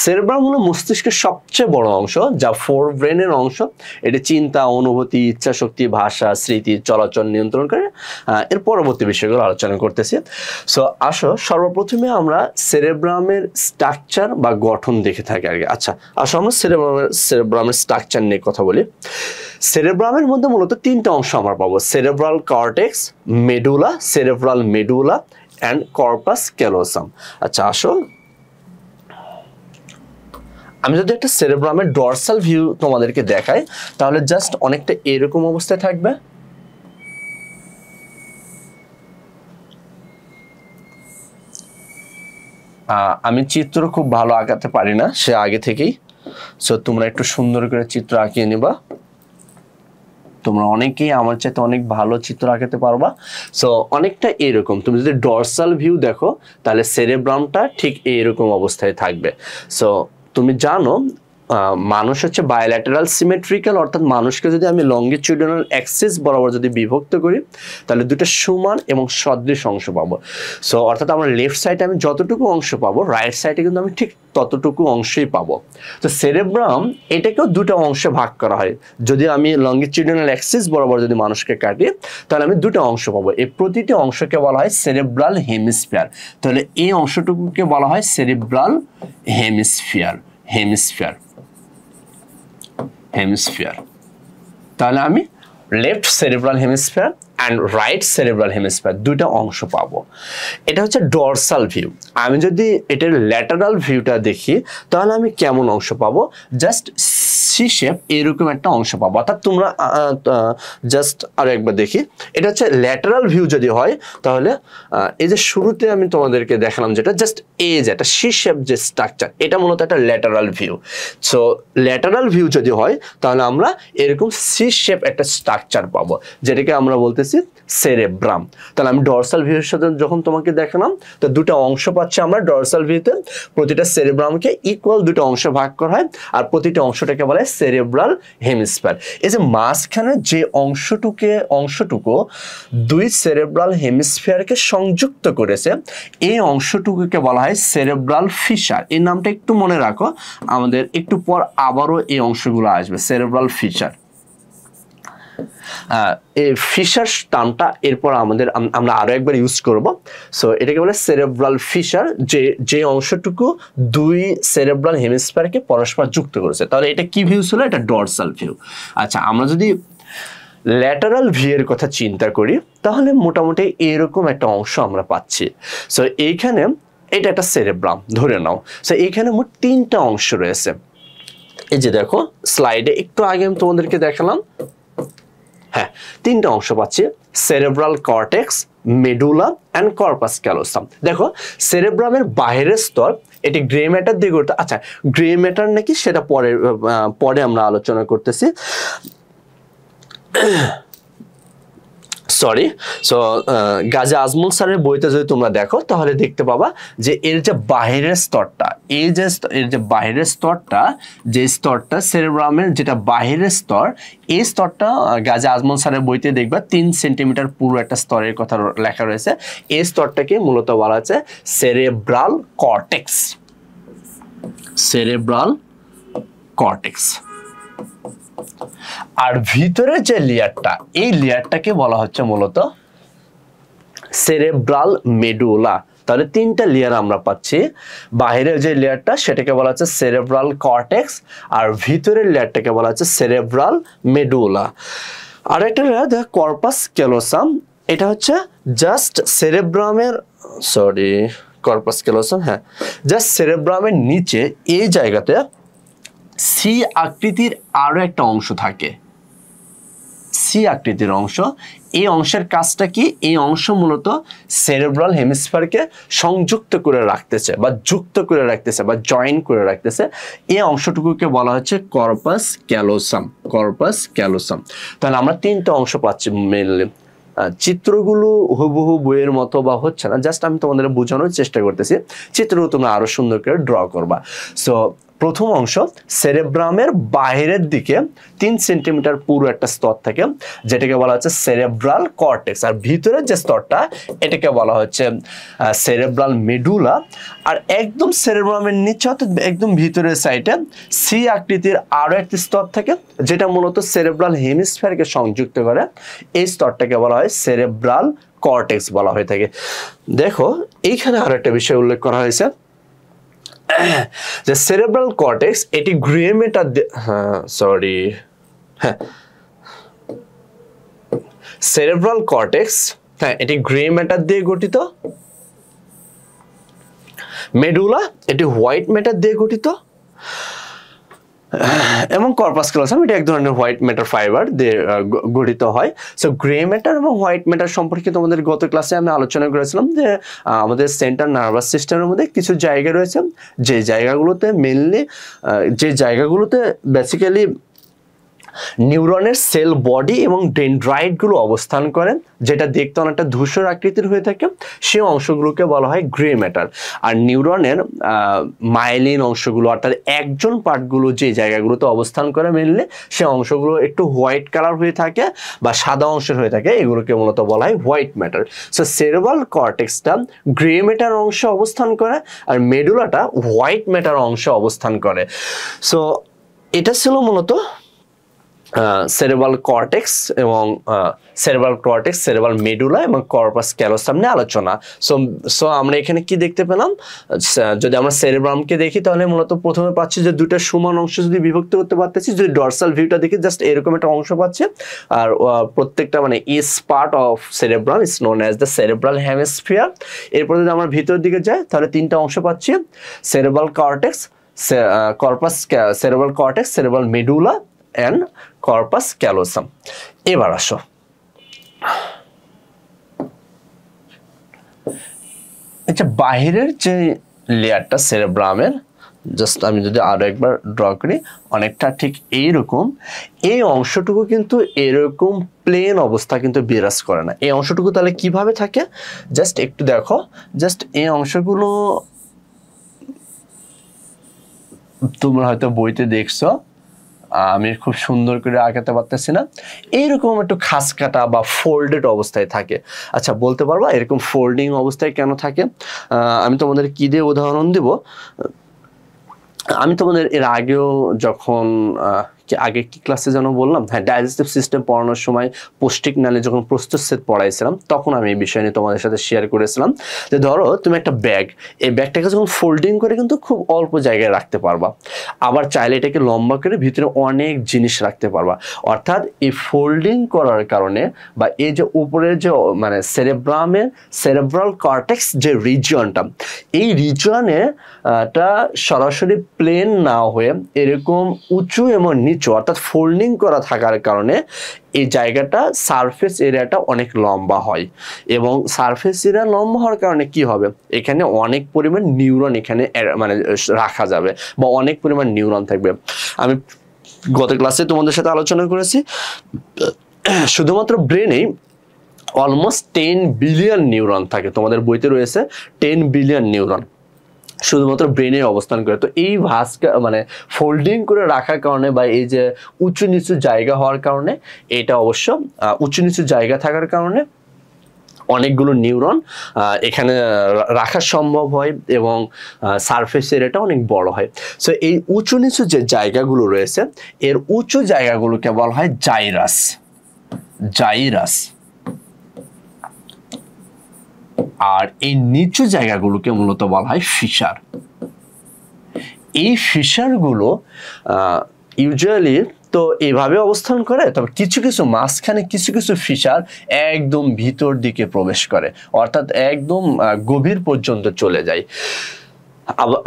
সেরেব্রাম হলো মস্তিষ্কের সবচেয়ে বড় অংশ, যা ফোর ব্রেনের অংশ। এটি চিন্তা, অনুভূতি, ইচ্ছা শক্তি, ভাষা, স্মৃতি, চলাচল নিয়ন্ত্রণ করে। এর পরবর্তী বিষয়গুলো আলোচনা করতেছি। সো আসো সর্বপ্রথমে আমরা সেরেব্রামের স্ট্রাকচার বা গঠন দেখে থাকি আগে। আচ্ছা, আসো আমরা সেরেব্রামের স্ট্রাকচার নিয়ে কথা বলি। সেরেব্রামের মধ্যে মূলত তিনটা অংশ আমরা পাবো: cerebral cortex, medulla, cerebral medulla and corpus callosum. আচ্ছা আসো, আমি যদি একটা সেরেব্রামের ডরসাল ভিউ তোমাদেরকে দেখাই তাহলে জাস্ট অনেকটা এরকম অবস্থায় থাকবে। আমি চিত্র খুব ভালো আঁকাতে পারি না সে আগে থেকেই, সো তোমরা একটু সুন্দর করে চিত্র আঁকিয়ে নিবা। তোমরা অনেকেই আমার চাইতে অনেক ভালো চিত্র আঁকাতে পারবা। সো অনেকটা এরকম, তুমি যদি ডরসাল ভিউ দেখো তাহলে সেরেব্রামটা ঠিক এইরকম অবস্থায় থাকবে। সো তুমি জানো মানুষ হচ্ছে বায়োল্যাটারাল সিমেট্রিক্যাল, অর্থাৎ মানুষকে যদি আমি লঙ্গিটিউডিনাল অ্যাক্সিস বরাবর যদি বিভক্ত করি তাহলে দুটো সমান এবং সদৃশ অংশ পাবো। সো অর্থাৎ আমার লেফট সাইডে আমি যতটুকু অংশ পাবো, রাইট সাইডে কিন্তু আমি ঠিক ততটুকু অংশই পাবো। তো সেরেব্রাম এটাকেও দুটো অংশে ভাগ করা হয়। যদি আমি লঙ্গিটিউডিনাল অ্যাক্সিস বরাবর যদি মানুষকে কাটি তাহলে আমি দুটো অংশ পাবো। এই প্রতিটি অংশকে বলা হয় সেরেব্রাল হেমিস্ফিয়ার। তাহলে এই অংশটুকুকে বলা হয় সেরেব্রাল হেমিস্ফিয়ার। তাহলে আমি left cerebral hemisphere and right cerebral hemisphere দুটো অংশ পাবো। এটা হচ্ছে ডরসাল ভিউ। আমি যদি এটার ল্যাটারাল ভিউটা দেখি তাহলে আমি কেমন অংশ পাবো? জাস্ট সি শেপ এরকম একটা অংশ পাবো। অর্থাৎ তোমরা জাস্ট আরো একবার দেখি, এটা হচ্ছে ল্যাটারাল ভিউ যদি হয় তাহলে এই যে শুরুতে আমি তোমাদেরকে দেখালাম যেটা জাস্ট এই যে একটা সি শেপ যে স্ট্রাকচার, এটা মূলত একটা lateral view. So lateral view যদি হয় তাহলে আমরা এরকম সি শেপ একটা স্ট্রাকচার পাবো, যেটাকে আমরা বলতেছি সেরেব্রাম। তাহলে আমি ডরসাল ভিউর সাথে যখন তোমাকে দেখালাম তো দুটো অংশ পাচ্ছি আমরা ডরসাল ভিউতে। প্রতিটা সেরেব্রামকে ইকুয়াল দুটো অংশ ভাগ করা হয় আর প্রতিটা অংশটাকে বলে সেরেব্রাল হেমিস্ফিয়ার। এই যে মাঝখানে যে অংশটুকু দুই সেরেব্রাল হেমিস্ফিয়ারকে সংযুক্ত করেছে, এই অংশটুকুকে বলা হয় সেরেব্রাল ফিশার। এই নামটা একটু মনে রাখো, আমাদের একটু পর আবারও এই অংশগুলো আসবে, সেরেব্রাল ফিশার। এই ফিশার টার্মটা এরপর আমরা আরো একবার ইউজ করব। সো এটাকে বলে সেরেব্রাল ফিশার, যে অংশটুকু দুই সেরেব্রাল হেমিস্ফিয়ারকে পরস্পর যুক্ত করেছে। তাহলে এটা কি ভিউ ছিল? এটা ডরসাল ভিউ। আচ্ছা, আমরা যদি ল্যাটারাল ভি এর কথা চিন্তা করি তাহলে মোটামুটি এরকম একটা অংশ আমরা পাচ্ছি। সো এইখানে এটা একটা সেরেব্রাম ধরে নাও। সো এইখানে মোট 3টা অংশ রয়েছে। এই যে দেখো স্লাইডে একটু আগে আমি তোমাদেরকে দেখালাম, হ্যাঁ 3টা অংশ পাচ্ছি, cerebral cortex, medulla and corpus callosum. দেখো সেরেব্রামের বাইরের স্তর এটি গ্রে ম্যাটার দিয়ে গঠিত। আচ্ছা গ্রে ম্যাটার নাকি সেটা পরে আমরা আলোচনা করতেছি, সরি। সো গাজী আজমল স্যারের বইতে যদি তোমরা দেখো তাহলে দেখতে পাবা যে এর যে বাহিরের স্তরটা, এর যে বাহিরের স্তরটা, যে স্তরটা সেরেব্রামের যেটা বাহিরের স্তর, এই স্তরটা গাজী আজমল স্যারের বইতে দেখবা 3 সেন্টিমিটার পুরো একটা স্তরের কথা লেখা রয়েছে। এই স্তরটাকে মূলত বলা হচ্ছে সেরেব্রাল কর্টেক্স, সেরেব্রাল কর্টেক্স। আর ভিতরের যে লেয়ারটা, এই লেয়ারটাকে বলা হচ্ছে মূলত সেরেব্রাল মেডুলা। তাহলে 3টা লেয়ার আমরা পাচ্ছি। বাইরের যে লেয়ারটা সেটাকে বলা হচ্ছে সেরেব্রাল কর্টেক্স, আর ভিতরের লেয়ারটাকে বলা হচ্ছে সেরেব্রাল মেডুলা। আর একটা লেয়ার কর্পাস ক্যালোসাম, এটা হচ্ছে জাস্ট সেরেব্রামের, সরি কর্পাস ক্যালোসাম, হ্যাঁ জাস্ট সেরেব্রামের নিচে এই জায়গাতে সি আকৃতির আরো একটা অংশ থাকে, সি আকৃতির অংশ। এই অংশের কাজটা কি? এই অংশ মূলত সেরেব্রাল হেমিস্ফিয়ারকে সংযুক্ত করে রাখতেছে বা যুক্ত করে রাখতেছে বা জয়েন করে রাখতেছে। এই অংশটুকুকে বলা হচ্ছে কর্পাস ক্যালোসাম, কর্পাস ক্যালোসাম। তাহলে আমরা 3টা অংশ পাচ্ছি মেইনলি। চিত্রগুলো হুবহু বইয়ের মতো বা হচ্ছে না, জাস্ট আমি তোমাদের বোঝানোর চেষ্টা করতেছি, চিত্রগুলো তোমরা আরো সুন্দর করে ড্র করবা। সো প্রথম অংশ সেরেব্রামের বাইরের দিকে 3 সেন্টিমিটার পুরো একটা স্তর থাকে, যেটাকে বলা হচ্ছে সেরেব্রাল কর্টেক্স। আর ভিতরের যে স্তরটা এটাকে বলা হচ্ছে সেরেব্রাল মেডুলা। আর একদম সেরেব্রামের নিচে অর্থাৎ একদম ভিতরের সাইডে সি আকৃতির আরো একটি স্তর থাকে, যেটা মূলত সেরেব্রাল হেমিস্ফিয়ারকে সংযুক্ত করে। এই স্তরটাকে বলা হয় সেরেব্রাল কর্টেক্স বলা হয়ে থাকে। দেখো এইখানে আরো একটা বিষয় উল্লেখ করা হয়েছে যে সেরেব্রাল কর্টেক্স এটি গ্রে ম্যাটার, সেরেব্রাল কর্টেক্স, হ্যাঁ এটি গ্রে ম্যাটার দিয়ে গঠিত। মেডুলা এটি হোয়াইট ম্যাটার দিয়ে গঠিত, এবং কর্পাস ক্যালোসাম এটা এক ধরনের হোয়াইট ম্যাটার ফাইবার দিয়ে গঠিত হয়। সো গ্রে ম্যাটার এবং হোয়াইট ম্যাটার সম্পর্কে তোমাদের গত ক্লাসে আমি আলোচনা করেছিলাম যে আমাদের সেন্ট্রাল নার্ভাস সিস্টেমের মধ্যে কিছু জায়গা রয়েছে যে জায়গাগুলোতে মেইনলি, যে জায়গাগুলোতে বেসিক্যালি নিউরনের সেল বডি এবং ডেনড্রাইটগুলো অবস্থান করে, যেটা দেখতে অনেকটা ধূসর আকৃতির হয়ে থাকে, সেই অংশগুলোকে বলা হয় গ্রে ম্যাটার। আর নিউরনের মাইলিন অংশগুলো অর্থাৎ একজন পার্টগুলো যে জায়গাগুলোতে অবস্থান করে মেনলি, সে অংশগুলো একটু হোয়াইট কালার হয়ে থাকে বা সাদা অংশের হয়ে থাকে, এগুলোকে মূলত বলা হয় হোয়াইট ম্যাটার। সো সেরেব্রাল কর্টেক্সটা গ্রে ম্যাটার অংশে অবস্থান করে আর মেডুলাটা হোয়াইট ম্যাটার অংশে অবস্থান করে। সো এটা ছিল মূলত সেরেব্রাল কর্টেক্স এবং সেরেব্রাল মেডুলা এবং কর্পাস ক্যালোসাম নিয়ে আলোচনা। সো আমরা এখানে কি দেখতে পেলাম, যদি আমরা সেরেব্রামকে দেখি তাহলে মূলত প্রথমে পাচ্ছি যে 2টা সমান অংশ যদি বিভক্ত করতে পারতেছি, যদি ডরসাল ভিউটা দেখি জাস্ট এরকম একটা অংশ পাচ্ছে। আর প্রত্যেকটা মানে each part of cerebrum is known as the cerebral hemisphere. এরপর যদি আমরা ভিতরের দিকে যাই তাহলে 3টা অংশ পাচ্ছি, cerebral cortex, cerebral cortex, cerebral medulla and corpus callosum। এবার আসো আচ্ছা বাহিরের যে লেয়ারটা সেরেব্রামের, জাস্ট আমি যদি আরো একবার ড্র করি, অনেকটা ঠিক এইরকম। এই অংশটুকু কিন্তু এরকম প্লেন অবস্থা কিন্তু বিরাজ করে না। এই অংশটুকু তাহলে কিভাবে থাকে জাস্ট একটু দেখো, জাস্ট এই অংশগুলো তোমরা হয়তো বইতে দেখছো, আমি খুব সুন্দর করে আঁকাতে পারতেছি না, এইরকম একটু খাস কাটা বা ফোল্ডেড অবস্থায় থাকে। আচ্ছা বলতে পারবা এরকম ফোল্ডিং অবস্থায় কেন থাকে? আমি তোমাদের কি দিয়ে উদাহরণ দেব, আমি তোমাদের এর আগেও যখন আগে কি ক্লাসে যেন বললাম, হ্যাঁ ডাইজেস্টিভ সিস্টেম পড়ানোর সময় পৌষ্টিক নালী যখন প্রস্তুতছেদ পড়াইছিলাম তখন আমি এই বিষয় নিয়ে তোমাদের সাথে শেয়ার করেছিলাম যে ধরো তুমি একটা ব্যাগ, এই ব্যাগটাকে যখন ফোল্ডিং করে কিন্তু খুব অল্প জায়গায় রাখতে পারবা, আবার চাইলে এটাকে লম্বা করে ভিতরে অনেক জিনিস রাখতে পারবা। অর্থাৎ এই ফোল্ডিং করার কারণে বা এই যে উপরের যে মানে সেরেব্রাল কর্টেক্স যে রিজিয়নটা, এই রিজিয়নে টা সরাসরি প্লেন না হয়ে এরকম উঁচু এবং নিচু অর্থাৎ ফোল্ডিং করা থাকার কারণে এই জায়গাটা সারফেস এরিয়াটা অনেক লম্বা হয়, এবং সারফেস এরিয়া লম্বা হওয়ার কারণে কি হবে, এখানে অনেক পরিমাণ নিউরন এখানে মানে রাখা যাবে বা অনেক পরিমাণ নিউরন থাকবে। আমি গত ক্লাসে তোমাদের সাথে আলোচনা করেছি শুধুমাত্র ব্রেনেই অলমোস্ট 10 বিলিয়ন নিউরন থাকে, তোমাদের বইতে রয়েছে 10 বিলিয়ন নিউরন শুধুমাত্র ব্রেনে অবস্থান করে। তো এই মানে ফোল্ডিং করে রাখার কারণে বা এই যে উঁচু নিচু জায়গা হওয়ার কারণে, এটা অবশ্য উঁচু নিচু জায়গা থাকার কারণে অনেকগুলো নিউরন এখানে রাখা সম্ভব হয় এবং সারফেস এরিয়াটা অনেক বড় হয়। সো এই উঁচু নিচু যে জায়গাগুলো রয়েছে এর উঁচু জায়গাগুলোকে বলা হয় জাইরাস, আর এই নিচু জায়গাগুলোকে মূলত বলা হয় ফিশার। এই ফিশারগুলো ইউজুয়ালি তো এইভাবে অবস্থান করে, তবে কিছু কিছু মাঝখানে কিছু কিছু ফিশার একদম ভিতর দিকে প্রবেশ করে, অর্থাৎ একদম গভীর পর্যন্ত চলে যায়।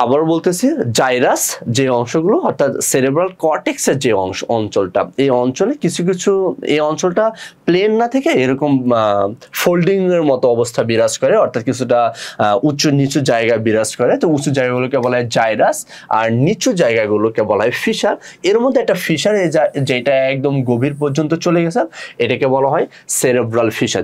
আবার বলতেছি, জাইরাস যে অংশগুলো অর্থাৎ সেরেব্রাল কর্টেক্সের যে অঞ্চলটা, এই অঞ্চলে কিছু কিছু এই অঞ্চলটা প্লেন না থেকে এরকম ফোল্ডিং এর মতো অবস্থা বিরাজ করে, অর্থাৎ কিছুটা উঁচু নিচু জায়গা বিরাজ করে। তো উঁচু জায়গাগুলোকে বলা হয় জাইরাস আর নিচু জায়গাগুলোকে বলা হয় ফিশার। এর মধ্যে একটা ফিশার যেটা একদম গভীর পর্যন্ত চলে গেছে এটাকে বলা হয় সেরেব্রাল ফিশার,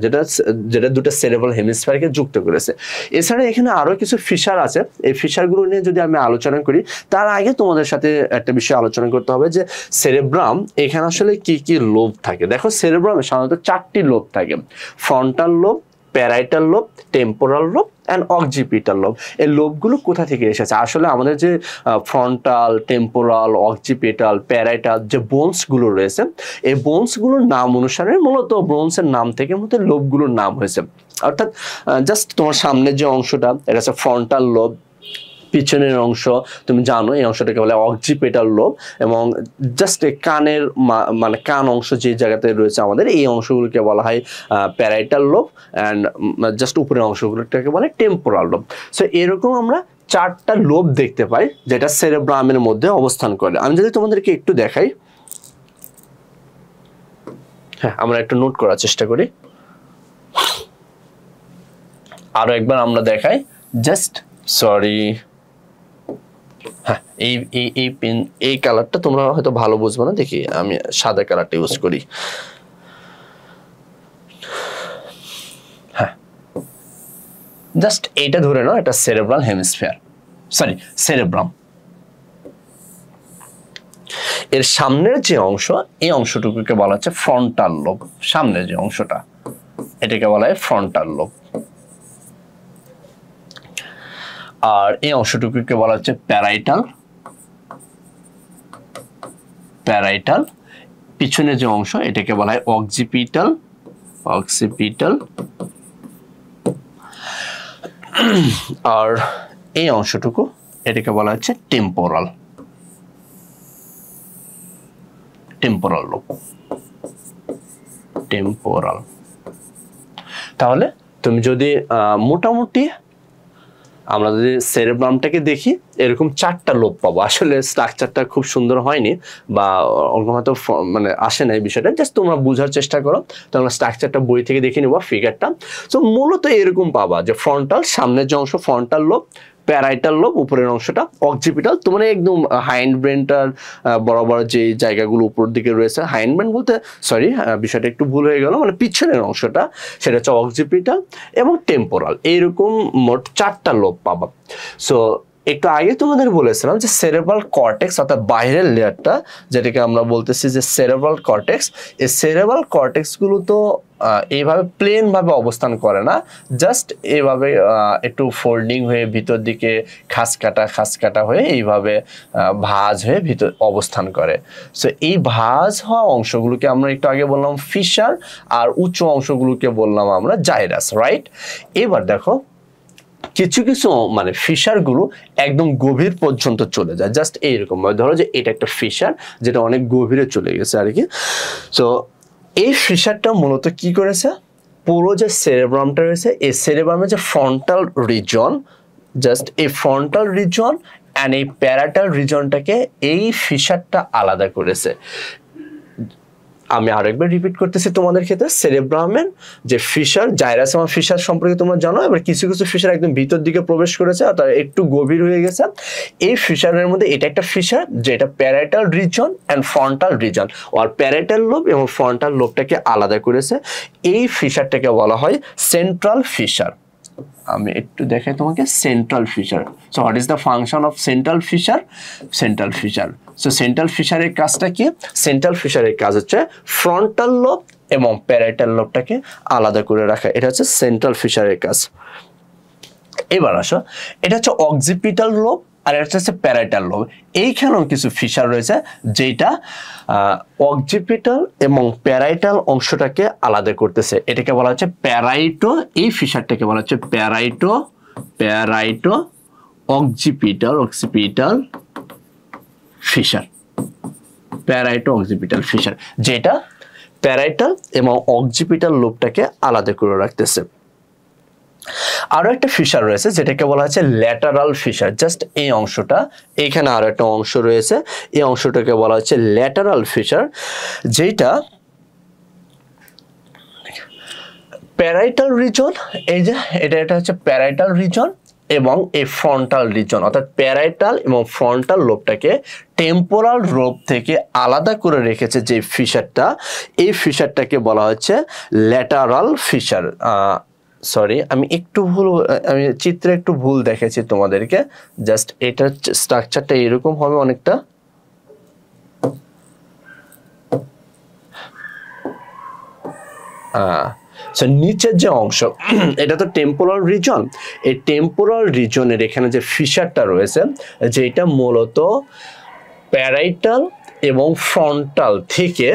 যেটা দুটো সেরেব্রাল হেমিস্ফিয়ারকে যুক্ত করেছে। এছাড়া এখানে আরো কিছু ফিশার আছে। এই ফিশারগুলো নিয়ে যদি আমি আলোচনা করি তার আগে তোমাদের সাথে একটা বিষয় আলোচনা করতে হবে যে সেরেব্রাম এখানে আসলে কি কি লোব থাকে। দেখো সেরেব্রামে সাধারণত 4টি লোব থাকে, frontal lobe, parietal lobe, temporal lobe and occipital lobe. এই লোবগুলো কোথা থেকে এসেছে? আসলে আমাদের যে ফ্রন্টাল, টেম্পোরাল, অক্সিপিটাল, প্যারাইটাল যে বোনসগুলো রয়েছে, এই বোনসগুলোর নাম অনুসারে মূলত বোনসের নাম থেকে মূলত লোবগুলোর নাম হয়েছে। অর্থাৎ জাস্ট তোমার সামনের যে অংশটা এটা হচ্ছে ফ্রন্টাল লোব, পিছনের অংশ তুমি জানো এই অংশটাকে বলে অক্সিপিটাল লোব, এবং জাস্ট কানের মানে কান অংশ যে জায়গাতে রয়েছে আমাদের এই অংশগুলোকে বলা হয় প্যারাইটাল লোব, অ্যান্ড জাস্ট উপরের অংশগুলোটাকে বলে টেম্পোরাল লোব। সো এরকম আমরা 4টা লোব দেখতে পাই যেটা সেরেব্রামের মধ্যে অবস্থান করে। আমি যদি তোমাদেরকে একটু দেখাই, হ্যাঁ আমরা একটু নোট করার চেষ্টা করি, আরো একবার আমরা দেখাই, জাস্ট সরি, হ্যাঁ এই কালারটা তোমরা হয়তো ভালো বুঝবে না, দেখি আমি সাদা কালারটা ইউজ করি। হ্যাঁ জাস্ট এইটা ধরে নাও, এটা সেরেব্রাল হেমিস্ফিয়ার, সরি সেরেব্রাম। এর সামনের যে অংশ, এই অংশটুকুকে বলা হচ্ছে ফ্রন্টাল লোব। সামনের যে অংশটা এটাকে বলা হয় ফ্রন্টাল লোব, আর এই অংশটুকুকে বলা হচ্ছে প্যারাইটাল। পিছনে যে অংশ এটাকে বলা হয় অক্সিপিটাল, আর এই অংশটুকু এটাকে বলা হচ্ছে টেম্পোরাল লোব, টেম্পোরাল। তাহলে তুমি যদি মোটামুটি আমরা যদি সেরেব্রামটাকে দেখি এরকম 4টা লোব পাবো। আসলে স্ট্রাকচারটা খুব সুন্দর হয়নি বা হয়তো মানে আসে না এই বিষয়টা, জাস্ট তোমরা বোঝার চেষ্টা করো। তোমরা স্ট্রাকচারটা বই থেকে দেখে নিবা ফিগারটা। সো মূলত এরকম পাবা যে ফ্রন্টাল, সামনের যে অংশ ফ্রন্টাল লোব, প্যারাইটাল লোব উপরের অংশটা, অক্সিপিটাল তোমার একদম হাইন্ড ব্রেনটার বরাবর যে জায়গাগুলো উপর দিকে রয়েছে, হাইন্ড ব্রেন বলতে সরি বিষয়টা একটু ভুল হয়ে গেল, মানে পিছনের অংশটা সেটা হচ্ছে অক্সিপিটাল এবং টেম্পোরাল। এইরকম মোট 4টা লোব পাবা। সো একটু আগে তোমাদের বলেছিলাম যে সেরেব্রাল কর্টেক্স অর্থাৎ বাইরের লেয়ারটা, যেটাকে আমরা বলতেছি যে সেরেব্রাল কর্টেক্স, এই সেরেব্রাল কর্টেক্সগুলো তো এইভাবে প্লেন ভাবে অবস্থান করে না, জাস্ট এইভাবে একটু ফোল্ডিং হয়ে ভিতর দিকে খাস কাটা হয়ে এইভাবে ভাঁজ হয়ে ভিতর অবস্থান করে। সো এই ভাঁজ হওয়া অংশগুলোকে আমরা একটু আগে বললাম ফিশার, আর উচ্চ অংশগুলোকে বললাম আমরা জাইরাস, রাইট? এবার দেখো কিছু কিছু মানে ফিশারগুলো একদম গভীর পর্যন্ত চলে যায়, জাস্ট এইরকম ধরো যে এটা একটা ফিশার যেটা অনেক গভীরে চলে গেছে আর কি। সো এই ফিশারটা মূলত কি করেছে, পুরো যে সেরেব্রামটা রয়েছে এই সেরেব্রামের যে ফ্রন্টাল রিজন, জাস্ট এই ফ্রন্টাল রিজন অ্যান্ড এই প্যারাটাল রিজনটাকে এই ফিশারটা আলাদা করেছে। আমি আরেকবার রিপিট করতেছি তোমাদের ক্ষেত্রে, সেরেব্রামের যে ফিশার, জাইরাস এবং ফিশার সম্পর্কে তোমরা জানো, এবার কিছু কিছু ফিশার একদম ভিতর দিকে প্রবেশ করেছে অর্থাৎ একটু গভীর হয়ে গেছে। এই ফিশারের মধ্যে এটা একটা ফিশার যেটা parietal region and frontal region, আর প্যারাটাল লোব এবং ফ্রন্টাল লোবটাকে আলাদা করেছে। এই ফিশারটাকে বলা হয় সেন্ট্রাল ফিশার। আমি একটু দেখাই তোমাকে central fissure. So what is the function of central fissure? Central fissure, so central ফিশারের কাজটা কি? সেন্ট্রাল ফিশারের কাজ হচ্ছে ফ্রন্টাল লোব এবং প্যারাটাল লোবটাকে আলাদা করে রাখা, এটা হচ্ছে সেন্ট্রাল ফিশারের কাজ। এবার আসো, এটা হচ্ছে অক্সিপিটাল লোব আর এটা হচ্ছে প্যারাটাল লোব। এইখানেও কিছু ফিশার রয়েছে যেটা অক্সিপিটাল এবং প্যারাইটাল অংশটাকে আলাদা করতেছে, এটাকে বলা হচ্ছে প্যারাইটো। এই ফিশারটাকে বলা হচ্ছে প্যারাইটো অক্সিপিটাল ফিশার, প্যারাইটো অক্সিপিটাল ফিশার, যেটা প্যারাইটাল এবং অক্সিপিটাল লোবটাকে আলাদা করে রাখতেছে। আরো একটা ফিশার রয়েছে যেটাকে বলা হচ্ছে ল্যাটারাল ফিশার, জাস্ট এই অংশটা, এইখানে আরো একটা অংশ রয়েছে, এই অংশটাকে বলা হচ্ছে ল্যাটারাল ফিশার, যেটা প্যারাইটাল রিজন, এই যে এটা হচ্ছে প্যারাইটাল রিজন এবং এই ফ্রন্টাল রিজন, অর্থাৎ প্যারাইটাল এবং ফ্রন্টাল লোবটাকে টেম্পোরাল লোব থেকে আলাদা করে রেখেছে যে ফিশারটা, এই ফিশারটাকে বলা হচ্ছে ল্যাটারাল ফিশার। সরি, আমি চিত্রে একটু ভুল দেখেছি তোমাদেরকে, জাস্ট এটার স্ট্রাকচারটা এরকম হবে অনেকটা। নিচের যে অংশ এটা তো টেম্পোরাল রিজন, এই টেম্পোরাল রিজনের এখানে যে ফিশারটা রয়েছে যেটা মূলত প্যারাইটাল এবং ফ্রন্টাল থেকে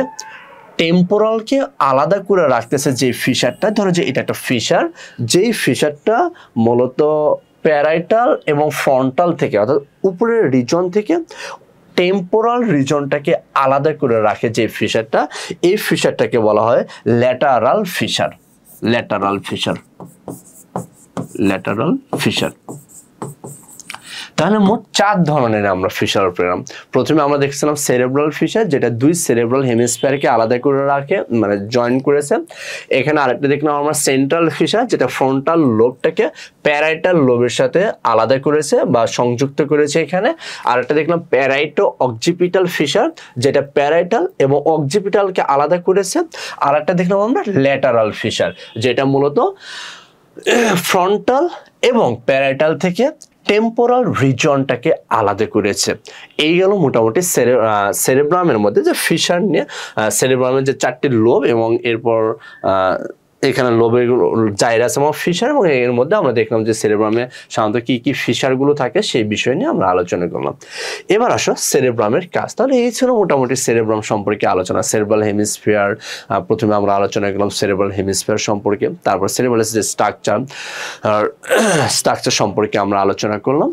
টেম্পোরালকে আলাদা করে রাখতেছে যে ফিশারটা। ধরো যে এটা একটা ফিশার, যেই ফিশারটা মূলত প্যারাইটাল এবং ফ্রন্টাল থেকে অর্থাৎ উপরের রিজন থেকে টেম্পোরাল রিজনটাকে আলাদা করে রাখে যে ফিশারটা, এই ফিশারটাকে বলা হয় ল্যাটারাল ফিশার। তাহলে মোট 4 ধরনের আমরা ফিশার পেলাম। প্রথমে আমরা দেখছিলাম সেরেব্রাল ফিশার, যেটা 2 সেরেব্রাল হেমিস্ফিয়ারকে আলাদা করে রাখে, মানে জয়েন করেছে। এখানে আরেকটা দেখলাম আমরা সেন্ট্রাল ফিশার, যেটা ফ্রন্টাল লোবটাকে প্যারাইটাল লোবের সাথে আলাদা করেছে বা সংযুক্ত করেছে এখানে। আরেকটা দেখলাম প্যারাইটো অক্সিপিটাল ফিশার, যেটা প্যারাইটাল এবং অক্সিপিটালকে আলাদা করেছে। আরেকটা দেখলাম আমরা ল্যাটারাল ফিশার, যেটা মূলত ফ্রন্টাল এবং প্যারাইটাল থেকে টেম্পোরাল রিজনটাকে আলাদা করেছে। এই গেল মোটামুটি সেরেব্রামের মধ্যে যে ফিশার নিয়ে, সেরেব্রামের যে 4টি লোব এবং এরপর এখানে লোবের জাইরাস এবং ফিশার, এবং এর মধ্যে আমরা দেখলাম যে সেরেব্রামে সাধারণত কি কি ফিশারগুলো থাকে সেই বিষয় নিয়ে আমরা আলোচনা করলাম। এবার আসো সেরেব্রামের কাজ। তাহলে এই ছিল মোটামুটি সেরেব্রাম সম্পর্কে আলোচনা। সেরেব্রাল হেমিস্ফিয়ার, প্রথমে আমরা আলোচনা করলাম সেরেব্রাল হেমিস্ফিয়ার সম্পর্কে, তারপর সেরেব্রালের যে স্ট্রাকচার সম্পর্কে আমরা আলোচনা করলাম।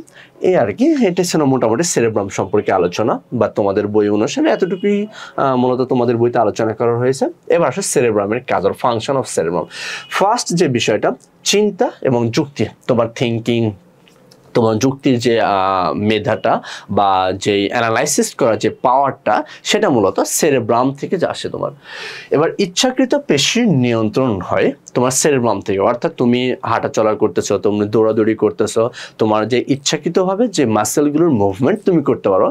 এই আর কি, এটা ছিল মোটামুটি সেরেব্রাম সম্পর্কে আলোচনা, বা তোমাদের বই অনুসারে এতটুকুই মূলত তোমাদের বইতে আলোচনা করা হয়েছে। এবার আসে সেরেব্রামের কাজ, ফাংশন অফ সেরেব্রাম। ফার্স্ট যে বিষয়টা, চিন্তা এবং যুক্তি, তোমার থিঙ্কিং, তোমার যুক্তির যে মেধাটা বা যে অ্যানালাইসিস করার যে পাওয়ারটা, সেটা মূলত সেরেব্রাম থেকে আসে তোমার। এবার ইচ্ছাকৃত পেশির নিয়ন্ত্রণ হয় তোমার সেরেব্রাম থেকে, অর্থাৎ তুমি হাঁটা চলা করতেছো, তুমি দৌড়াদৌড়ি করতেছো, তোমার যে ইচ্ছাকৃতভাবে যে মাসেলগুলোর মুভমেন্ট তুমি করতে পারো,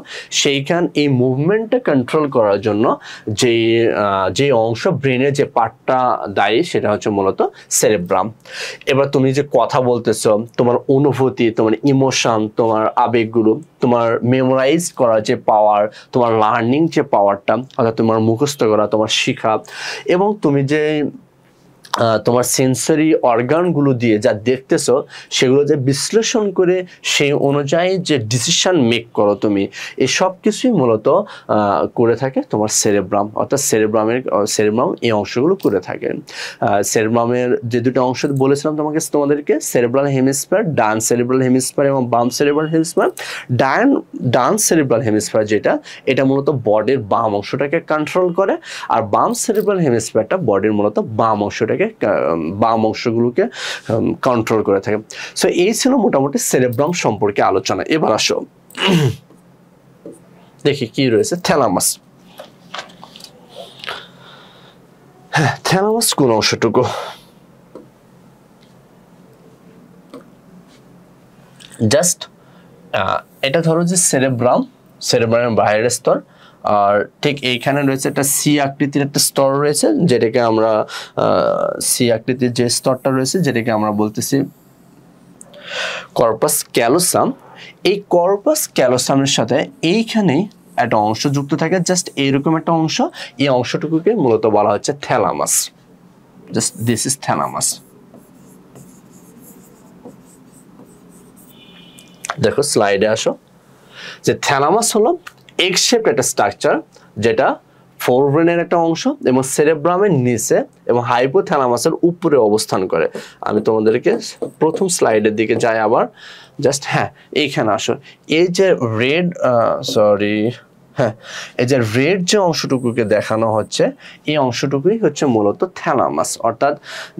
এই মুভমেন্টটা কন্ট্রোল করার জন্য যে অংশ ব্রেনের যে পার্টটা দায়ী, সেটা হচ্ছে মূলত সেরেব্রাম। এবার তুমি যে কথা বলতেছো, তোমার অনুভূতি, তোমার ইমোশন, তোমার আবেগগুলো, তোমার মেমোরাইজ করার যে পাওয়ার, তোমার লার্নিং যে পাওয়ারটা, অর্থাৎ তোমার মুখস্থ করা, তোমার শেখা, এবং তুমি যে তোমার সেন্সরি অর্গানগুলো দিয়ে যা দেখতেছো সেগুলো যে বিশ্লেষণ করে সেই অনুযায়ী যে ডিসিশন মেক করো তুমি, এই সব কিছুই মূলত করে থাকে তোমার সেরেব্রাম, অর্থাৎ সেরেব্রাম এই অংশগুলো করে থাকে। সেরেব্রামের যে দুটো অংশ বলেছিলাম তোমাদেরকে, সেরেব্রাল হেমিস্ফিয়ার, ডান সেরেব্রাল হেমিস্ফিয়ার এবং বাম সেরেব্রাল হেমিস্ফিয়ার। ডান সেরেব্রাল হেমিস্ফিয়ার যেটা, এটা মূলত বডির বাম অংশটাকে কন্ট্রোল করে, আর বাম সেরেব্রাল হেমিস্ফিয়ারটা বডির মূলত বাম অংশগুলোকে কন্ট্রোল করে থাকে। সো এই ছিল মোটামুটি সেরেব্রাম সম্পর্কে আলোচনা। এবার আসো দেখি কি রয়েছে থ্যালামাস। হ্যাঁ, থ্যালামাস কোন অংশটুকু? জাস্ট এটা ধরো যে সেরেব্রামের বাইরের স্তর, আর ঠিক এইখানে রয়েছে একটা সি আকৃতির একটা স্তর রয়েছে, যেটাকে আমরা সি আকৃতির যে স্তরটা রয়েছে যেটাকে আমরা বলতেছি কর্পাস ক্যালোসাম। এই কর্পাস ক্যালোসামের সাথে এইখানেই একটা অংশ যুক্ত থাকে, জাস্ট এইরকম একটা অংশ। এই অংশটুকুকে মূলত বলা হচ্ছে thalamus. Just this is thalamus. দেখো স্লাইডে আসো, যে থ্যালামাস হলো এক্স শেপ একটা স্ট্রাকচার, যেটা ফোরব্রেনের একটা অংশ এবং সেরেব্রামের নিচে এবং হাইপোথ্যালামাসের উপরে অবস্থান করে। আমি তোমাদেরকে প্রথম স্লাইডের দিকে যাই আবার, জাস্ট হ্যাঁ এইখানে আসো। এই যে এই যে রেড যে অংশটুকুকে দেখানো হচ্ছে, এই অংশটুকুই হচ্ছে মূলত থ্যালামাস, অর্থাৎ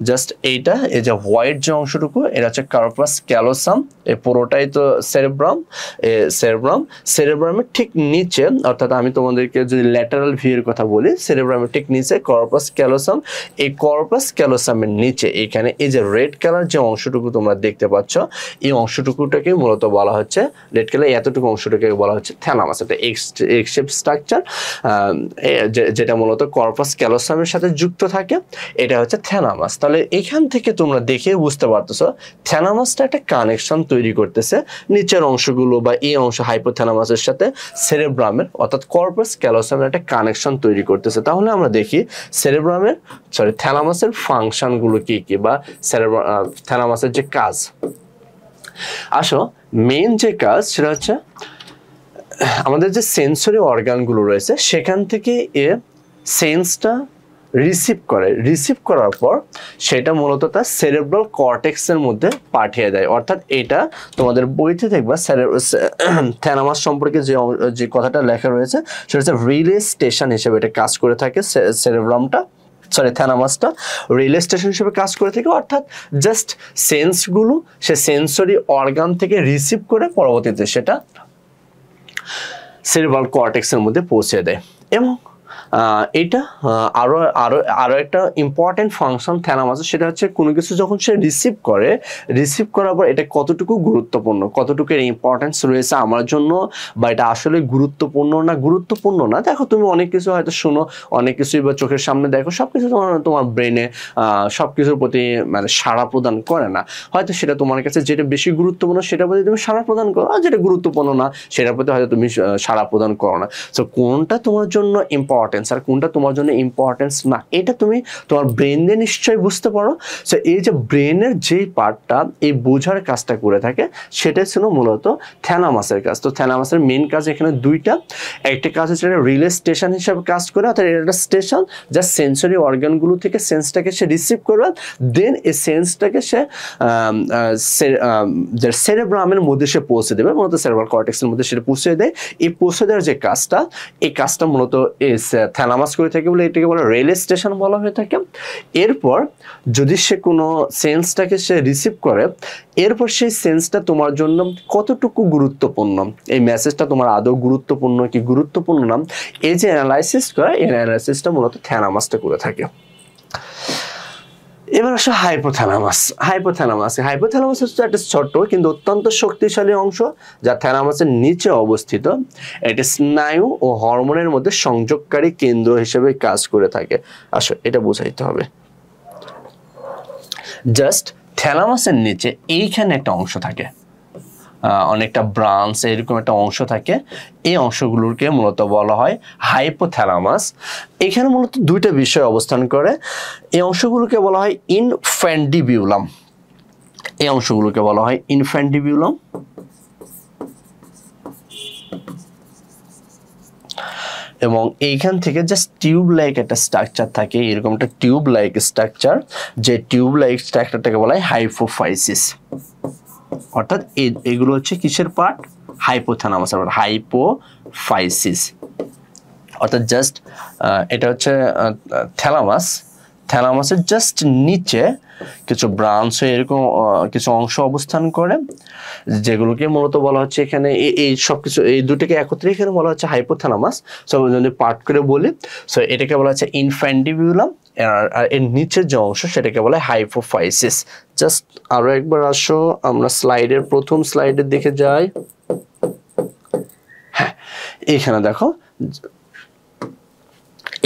জাস্ট এইটা, এই যে হোয়াইট যে অংশটুকু, এটা হচ্ছে কর্পাস ক্যালোসাম। এই পুরোটাই তো সেরেব্রামের ঠিক নিচে, অর্থাৎ আমি তোমাদেরকে যদি ল্যাটারাল ভিউয়ের কথা বলি, সেরেব্রামের ঠিক নিচে কর্পাস ক্যালোসাম। এই কর্পাস ক্যালোসামের নিচে এখানে এই যে রেড কালার যে অংশটুকু তোমরা দেখতে পাচ্ছ, এই অংশটুকুটাকে মূলত বলা হচ্ছে, রেড কালার এতটুকু অংশটুকুকে বলা হচ্ছে থ্যালামাস। এটা এক্স শেপ স্ট্রাকচার, যেটা মূলত কর্পাস ক্যালোসামের সাথে যুক্ত থাকে, এটা হচ্ছে থ্যালামাস। তাহলে এখান থেকে তোমরা দেখে বুঝতে পারতেছো থ্যালামাসটা একটা কানেকশন তৈরি করতেছে নিচের অংশগুলো বা এই অংশ হাইপোথ্যালামাসের সাথে সেরেব্রামের অর্থাৎ কর্পাস ক্যালোসামের একটা কানেকশন তৈরি করতেছে। তাহলে আমরা দেখি থ্যালামাসের ফাংশনগুলো কি কি, বা থ্যালামাসের যে কাজ। আসো মেইন যে কাজ সেটা হচ্ছে আমাদের যে সেন্সরি অর্গানগুলো রয়েছে সেখান থেকে এ সেন্সটা রিসিভ করার পর সেটা মূলত তার সেরেব্রাল কর্টেক্সের মধ্যে পাঠিয়ে দেয়। অর্থাৎ এটা তোমাদের বইতে দেখবা থ্যালামাস সম্পর্কে যে কথাটা লেখা রয়েছে সেটা হচ্ছে রিলে স্টেশন হিসেবে এটা কাজ করে থাকে। থ্যালামাসটা রিলে স্টেশন হিসেবে কাজ করে থাকে, অর্থাৎ জাস্ট সেন্সগুলো সে সেন্সরি অর্গান থেকে রিসিভ করে পরবর্তীতে সেটা সেরেব্রাল কর্টেক্সের মধ্যে পৌঁছে দেয়। এবং এটা আরো একটা ইম্পর্টেন্ট ফাংশন থ্যালামাসের, সেটা হচ্ছে কোনো কিছু যখন সে রিসিভ করার পর এটা কতটুকু গুরুত্বপূর্ণ, কতটুকু এর ইম্পর্টেন্স রয়েছে আমার জন্য, বা এটা আসলে গুরুত্বপূর্ণ না। দেখো তুমি অনেক কিছু হয়তো শোনো, অনেক কিছুই বা চোখের সামনে দেখো, সবকিছু তোমার ব্রেনে সবকিছুর প্রতি মানে সাড়া প্রদান করে না। হয়তো সেটা তোমার কাছে যেটা বেশি গুরুত্বপূর্ণ সেটার প্রতি তুমি সাড়া প্রদান করো, আর যেটা গুরুত্বপূর্ণ না সেটার প্রতি হয়তো তুমি সাড়া প্রদান করো না। তো কোনটা তোমার জন্য ইম্পর্টেন্স আর কোনটা তোমার জন্য ইম্পর্টেন্স না, এটা তুমি তোমার ব্রেন দিয়ে নিশ্চয়ই বুঝতে পারো। সো এই যে ব্রেনের যেই পার্টটা এই বোঝার কাজটা করে থাকে, সেটা ছিল মূলত থ্যালামাসের কাজ। তো থ্যালামাসের মেইন কাজ এখানে দুইটা। একটা কাজ হচ্ছে রিলে স্টেশন হিসাবে কাজ করে, অর্থাৎ এটা স্টেশন যা সেন্সরি অর্গানগুলো থেকে সেন্সটাকে সে রিসিভ করবে, দেন এই সেন্সটাকে সে সেরেব্রামের মধ্যে সে পৌঁছে দেবে, মূলত সেরেব্রাল কর্টেক্সের মধ্যে সেটা পৌঁছে দেয়। এই পৌঁছে দেওয়ার যে কাজটা, এই কাজটা মূলত থ্যালামাস করে থাকে বলে এটাকে বলে রেল স্টেশন বলা হয়ে থাকে। এরপর যদি সে কোনো সেন্সটাকে সে রিসিভ করে, এরপর সেই সেন্সটা তোমার জন্য কতটুকু গুরুত্বপূর্ণ, এই মেসেজটা তোমার আদৌ গুরুত্বপূর্ণ কি গুরুত্বপূর্ণ না, এই যে অ্যানালাইসিস করে, এই অ্যানালাইসিসটা মূলত থ্যালামাসটা করে থাকে। এবার আসো হাইপোথ্যালামাস হচ্ছে একটা ছোট কিন্তু অত্যন্ত শক্তিশালী অংশ যা থ্যালামাসের নিচে অবস্থিত। এটি স্নায়ু ও হরমোনের মধ্যে সংযোগকারী কেন্দ্র হিসেবে কাজ করে থাকে। আসো এটা বোঝাইতে হবে, জাস্ট থ্যালামাসের নিচে এইখানে একটা অংশ থাকে, অনেকটা ব্রাঞ্চ এরকম একটা অংশ থাকে, এই অংশগুলোকে মূলত বলা হয় হাইপোথ্যালামাস। এখানে মূলত দুইটা বিষয় অবস্থান করে, এই অংশগুলোকে বলা হয় ইনফ্যান্ডিবিউলাম, এই অংশগুলোকে বলা হয় ইনফ্যান্ডিবিউলাম, এবং এইখান থেকে জাস্ট টিউব লাইক একটা স্ট্রাকচার থাকে, এরকম একটা টিউব লাইক স্ট্রাকচার, যে টিউব লাইক স্ট্রাকচারটাকে বলা হয় হাইপোফাইসিস। অর্থাৎ এগুলো হচ্ছে কিসের পার্ট? Hypothalamus, hypophysis. অর্থাৎ জাস্ট এটা হচ্ছে থ্যালামাস, থ্যালামাসের জাস্ট নিচে কিছু ব্রাঞ্চ হয়ে এরকম কিছু অংশ অবস্থান করে, যেগুলোকে মূলত বলা হচ্ছে এখানে এই সব কিছু, এই দুটোকে একত্রে এখানে বলা হচ্ছে হাইপোথ্যালামাস। সো যদি পার্ট করে বলি, সো এটাকে বলা হচ্ছে ইনফ্যান্ডিবিউলাম, আর এর নিচের যে অংশ সেটাকে বলা হয় হাইপোফাইসিস। জাস্ট আরো একবার আসো, আমরা স্লাইডের প্রথম স্লাইডের দিকে যাই। হ্যাঁ, এখানে দেখো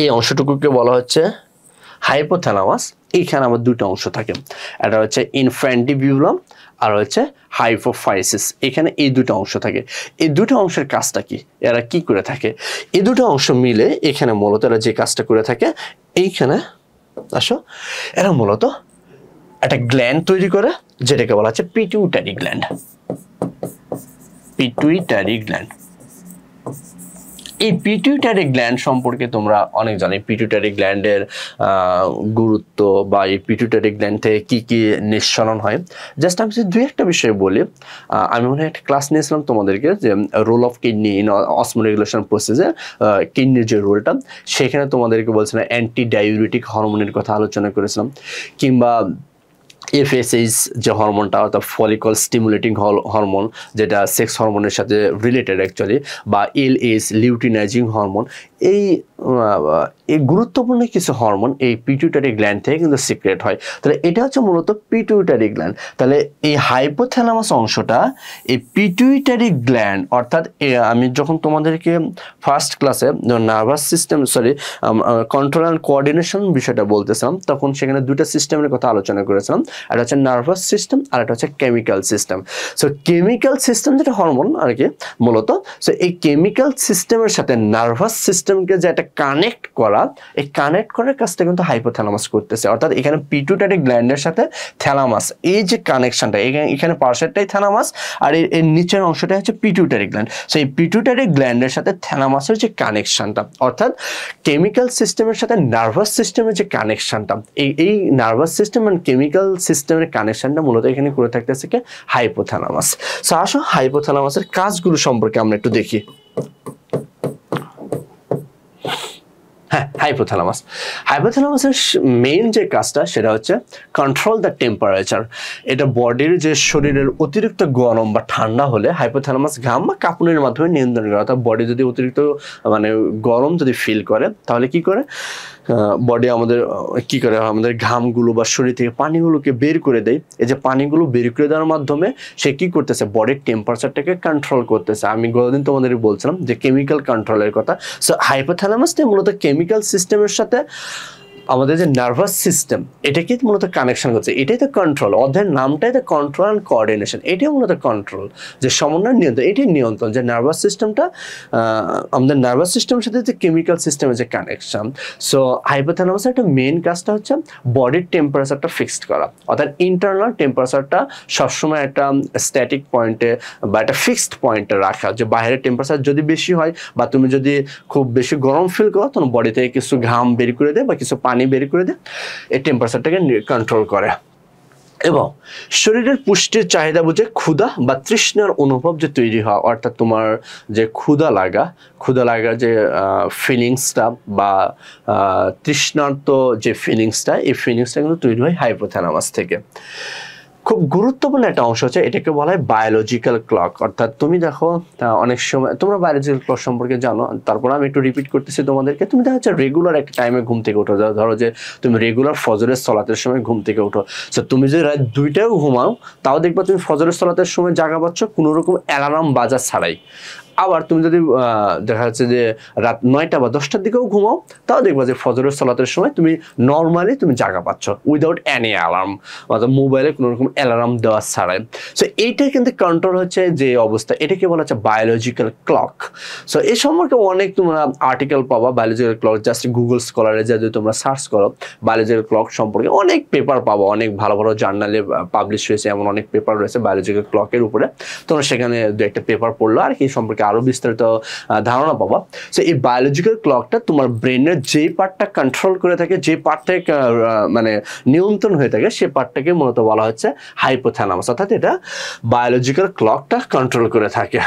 এই অংশটুকুকে বলা হচ্ছে হাইপোথ্যালামাস। এইখানে আমার দুটো অংশ থাকে, এটা হচ্ছে ইনফ্যান্ডিবিউলাম আর হচ্ছে হাইপোফাইসিস। এখানে এই দুটো অংশ থাকে। এই দুটো অংশের কাজটা কি, এরা কি করে থাকে? এই দুটো অংশ মিলে এখানে মূলত এরা যে কাজটা করে থাকে, এইখানে আসো, এরা মূলত একটা গ্ল্যান্ড তৈরি করে, যেটাকে বলা হচ্ছে পিটুইটারি গ্ল্যান্ড, পিটুইটারি গ্ল্যান্ড। এই পিটুইটারি গ্ল্যান্ড সম্পর্কে তোমরা অনেক জানো, পিটুইটারি গ্ল্যান্ডের গুরুত্ব বা এই পিটুইটারি গ্ল্যান্ড থেকে কী কী নিঃসরণ হয়। জাস্ট আমি যদি দুই একটা বিষয় বলি, আমি মনে হয় একটা ক্লাস নিয়েছিলাম তোমাদেরকে, যে role of kidney in osmoregulation প্রসেসে, কিডনির যে রোলটা, সেখানে তোমাদেরকে বলছিলাম অ্যান্টি ডায়ুরেটিক হরমোনের কথা আলোচনা করেছিলাম, কিংবা এফএসএইচ যে হরমোনটা, অর্থাৎ ফলিকল স্টিমুলেটিং হরমোন, যেটা সেক্স হরমোনের সাথে রিলেটেড অ্যাকচুয়ালি, বা এলএইচ লিউটিনাইজিং হরমোন, এই গুরুত্বপূর্ণ কিছু হরমোন এই পিটুইটারি গ্ল্যান্ড থেকে কিন্তু সিক্রেট হয়। তাহলে এটা হচ্ছে মূলত পিটুইটারি গ্ল্যান্ড। তাহলে এই হাইপোথ্যালামাস অংশটা এই পিটুইটারি গ্ল্যান্ড, অর্থাৎ আমি যখন তোমাদেরকে ফার্স্ট ক্লাসে nervous system control and coordination বিষয়টা বলতেছিলাম, তখন সেখানে দুটো সিস্টেমের কথা আলোচনা করেছিলাম, একটা হচ্ছে নার্ভাস সিস্টেম আর একটা হচ্ছে chemical system. So chemical system যেটা হরমোন আর কি মূলত, সো এই কেমিক্যাল সিস্টেমের সাথে নার্ভাস সিস্টেমকে যে একটা কানেক্ট করা, এই কানেক্ট করার কাজটা কিন্তু হাইপোথ্যালামাস করতেছে। অর্থাৎ এখানে পিটুইটারি গ্ল্যান্ডের সাথে থ্যালামাস, এই যে কানেকশনটা, এখানে পাশেরটাই থ্যালামাস আর এর নিচের অংশটা হচ্ছে পিটুইটারি গ্ল্যান্ড। সো এই পিটুইটারি গ্ল্যান্ডের সাথে থ্যালামাসের যে কানেকশনটা, অর্থাৎ কেমিক্যাল সিস্টেমের সাথে নার্ভাস সিস্টেমের যে কানেকশনটা, এই নার্ভাস সিস্টেম এন্ড কেমিক্যাল সিস্টেমের কানেকশনটা মূলত এখানে করে থাকতেছে কি হাইপোথ্যালামাস। সো আসো হাইপোথ্যালামাসের কাজগুলো সম্পর্কে আমরা একটু দেখি। হ্যাঁ, হাইপোথ্যালামাসের মেইন যে কাজটা সেটা হচ্ছে কন্ট্রোল দ্য টেম্পারেচার। এটা বডির যে শরীরের অতিরিক্ত গরম বা ঠান্ডা হলে হাইপোথ্যালামাস ঘাম বা কাঁপুনির মাধ্যমে নিয়ন্ত্রণ করে। অর্থাৎ বডি যদি অতিরিক্ত গরম যদি ফিল করে, তাহলে কি করে বডি আমাদের কি করে, আমাদের ঘামগুলো বা শরীর থেকে পানিগুলোকে বের করে দেয়। এই যে পানিগুলো বের করে দেওয়ার মাধ্যমে সে কি করতেছে, বডির টেম্পারেচারটাকে কন্ট্রোল করতেছে। আমি গতদিন তোমাদের বলছিলাম যে কেমিক্যাল কন্ট্রোলের কথা। সো হাইপোথ্যালামাসটা মূলত কেমিক্যাল সিস্টেমের সাথে আমাদের যে নার্ভাস সিস্টেম, এটাকে মূলত কানেকশন করছে। এটাই তো কন্ট্রোল, অধ্যায়ের নামটাই তো কন্ট্রোল অ্যান্ড কোঅর্ডিনেশন। এটাই মূলত কন্ট্রোল, যে সমন্বয় নিয়ন্ত্রণ, এটাই নিয়ন্ত্রণ, যে নার্ভাস সিস্টেমটা আমাদের নার্ভাস সিস্টেমের সাথে যে কেমিক্যাল সিস্টেমের যে কানেকশন। সো হাইপোথ্যালামাসের একটা মেইন কাজটা হচ্ছে বডির টেম্পারেচারটা ফিক্সড করা, অর্থাৎ ইন্টারনাল টেম্পারেচারটা সবসময় একটা স্ট্যাটিক পয়েন্টে বা একটা ফিক্সড পয়েন্টে রাখা। যে বাইরের টেম্পারেচার যদি বেশি হয় বা তুমি যদি খুব বেশি গরম ফিল করো, তখন বডি থেকে কিছু ঘাম বের করে দেয় বা কিছু পানি বের করে দেয়, এই টেম্পারেচারটাকে কন্ট্রোল করে। এবং শরীরের পুষ্টির চাহিদা বুঝে ক্ষুধা বা তৃষ্ণার অনুভব যে তৈরি হয়, অর্থাৎ তোমার যে ক্ষুধা লাগা যে ফিলিংসটা বা তৃষ্ণার্ত যে ফিলিংসটা, এই ফিলিংসটা কিন্তু তৈরি হয় হাইপোথ্যালামাস থেকে। খুব গুরুত্বপূর্ণ একটা অংশ হচ্ছে, এটাকে বলা হয় বায়োলজিক্যাল ক্লক। অর্থাৎ তুমি দেখো অনেক সময় তোমরা বায়োলজিক্যাল ক্লক সম্পর্কে জানো, তারপর আমি একটু রিপিট করতেছি তোমাদেরকে। তুমি দেখা যাচ্ছে রেগুলার একটা টাইমে ঘুম থেকে উঠো, ধরো যে তুমি রেগুলার ফজরের সলাতের সময় ঘুম থেকে উঠো। সো তুমি যদি রাত 2টাও ঘুমাও, তাও দেখবা তুমি ফজরের সলাতের সময় জাগা পাচ্ছ কোনো রকম অ্যালার্ম বাজা ছাড়াই। আবার তুমি যদি দেখা যাচ্ছে যে রাত 9টা বা 10টার দিকেও ঘুমাও, তাও দেখবা যে ফজরের সালাতের সময় তুমি নর্মালি তুমি জাগা পাচ্ছ উইদাউট এনি অ্যালার্ম, অর্থাৎ মোবাইলে কোনো রকম অ্যালার্ম দেওয়া ছাড়াই। সো এইটাই কিন্তু কন্ট্রোল হচ্ছে যে অবস্থা, এটাকে বলা হচ্ছে বায়োলজিক্যাল ক্লক। সো এই সম্পর্কে অনেক তোমরা আর্টিকেল পাবা বায়োলজিক্যাল ক্লক, জাস্ট গুগল স্কলারে যদি তোমরা সার্চ করো বায়োলজিক্যাল ক্লক সম্পর্কে অনেক পেপার পাবো, অনেক ভালো ভালো জার্নালে পাবলিশ হয়েছে, এমন অনেক পেপার রয়েছে বায়োলজিক্যাল ক্লকের উপরে। তোমরা সেখানে দু একটা পেপার পড়লো আর কি সম্পর্কে আরো বিস্তারিত ধারণা পাবা। সো এই বায়োলজিক্যাল ক্লকটা তোমার ব্রেনের যেই পার্টটা কন্ট্রোল করে থাকে, যে পার্টটা মানে নিয়ন্ত্রণ হয়ে থাকে, সে পার্টটাকে মূলত বলা হচ্ছে হাইপোথ্যালামাস, অর্থাৎ এটা বায়োলজিক্যাল ক্লকটা কন্ট্রোল করে থাকে।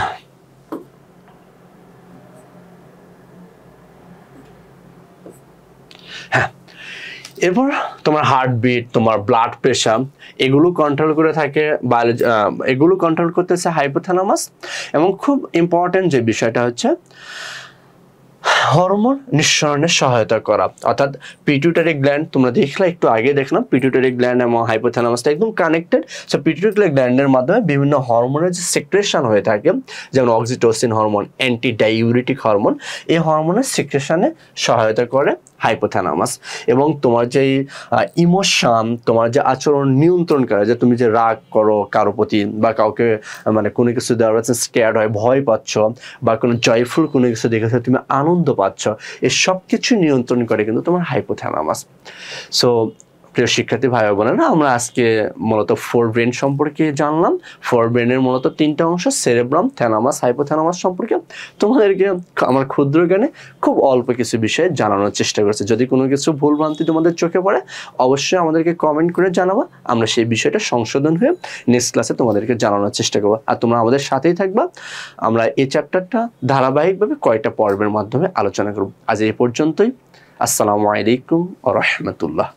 হ্যাঁ, এরপর তোমার হার্টবিট, তোমার ব্লাড প্রেশার, এগুলো কন্ট্রোল করে থাকে এগুলো কন্ট্রোল করতেছে হাইপোথ্যালামাস। এবং খুব ইম্পর্টেন্ট যে বিষয়টা হচ্ছে হরমোন নিঃসরণে সহায়তা করা, অর্থাৎ পিটুইটারি গ্ল্যান্ড, তোমরা দেখলে একটু আগে দেখলাম পিটুইটারি গ্ল্যান্ড এবং হাইপোথ্যালামাসটা একদম কানেক্টেড। সো পিটুইটারি গ্ল্যান্ডের মাধ্যমে বিভিন্ন হরমোনের যে সিক্রেশন হয়ে থাকে, যেমন oxytocin hormone, anti diuretic hormone, এই হরমোনের সিক্রেশনে সহায়তা করে হাইপোথ্যালামাস। এবং তোমার যেই ইমোশন, তোমার যে আচরণ নিয়ন্ত্রণ করে, যে তুমি যে রাগ করো কারো প্রতি বা কাউকে মানে কোনো কিছু দেওয়ার কাছে স্কেয়ার্ড হয়, ভয় পাচ্ছ, বা কোনো জয়ফুল কোনো কিছু দেখেছো তুমি আনন্দ পাচ্ছ, এই সব কিছু নিয়ন্ত্রণ করে কিন্তু তোমার হাইপোথ্যালামাস। সো প্রিয় শিক্ষার্থী ভাই বোনেরা, আমরা আজকে মূলত ফোর ব্রেন সম্পর্কে জানলাম। ফোর ব্রেনের মূলত 3টা অংশ, সেরেব্রাম, থ্যালামাস, হাইপোথ্যালামাস সম্পর্কে তোমাদেরকে আমার ক্ষুদ্র জ্ঞানে খুব অল্প কিছু বিষয়ে জানানোর চেষ্টা করেছি। যদি কোনো কিছু ভুলভ্রান্তি তোমাদের চোখে পড়ে অবশ্যই আমাদেরকে কমেন্ট করে জানাবো, আমরা সেই বিষয়টা সংশোধন হয়ে নেক্সট ক্লাসে তোমাদেরকে জানানোর চেষ্টা করবো। আর তোমরা আমাদের সাথেই থাকবা, আমরা এই চ্যাপ্টারটা ধারাবাহিকভাবে কয়েকটা পর্বের মাধ্যমে আলোচনা করব। আজ এই পর্যন্তই। আসসালামু আলাইকুম ওয়া রাহমাতুল্লাহ।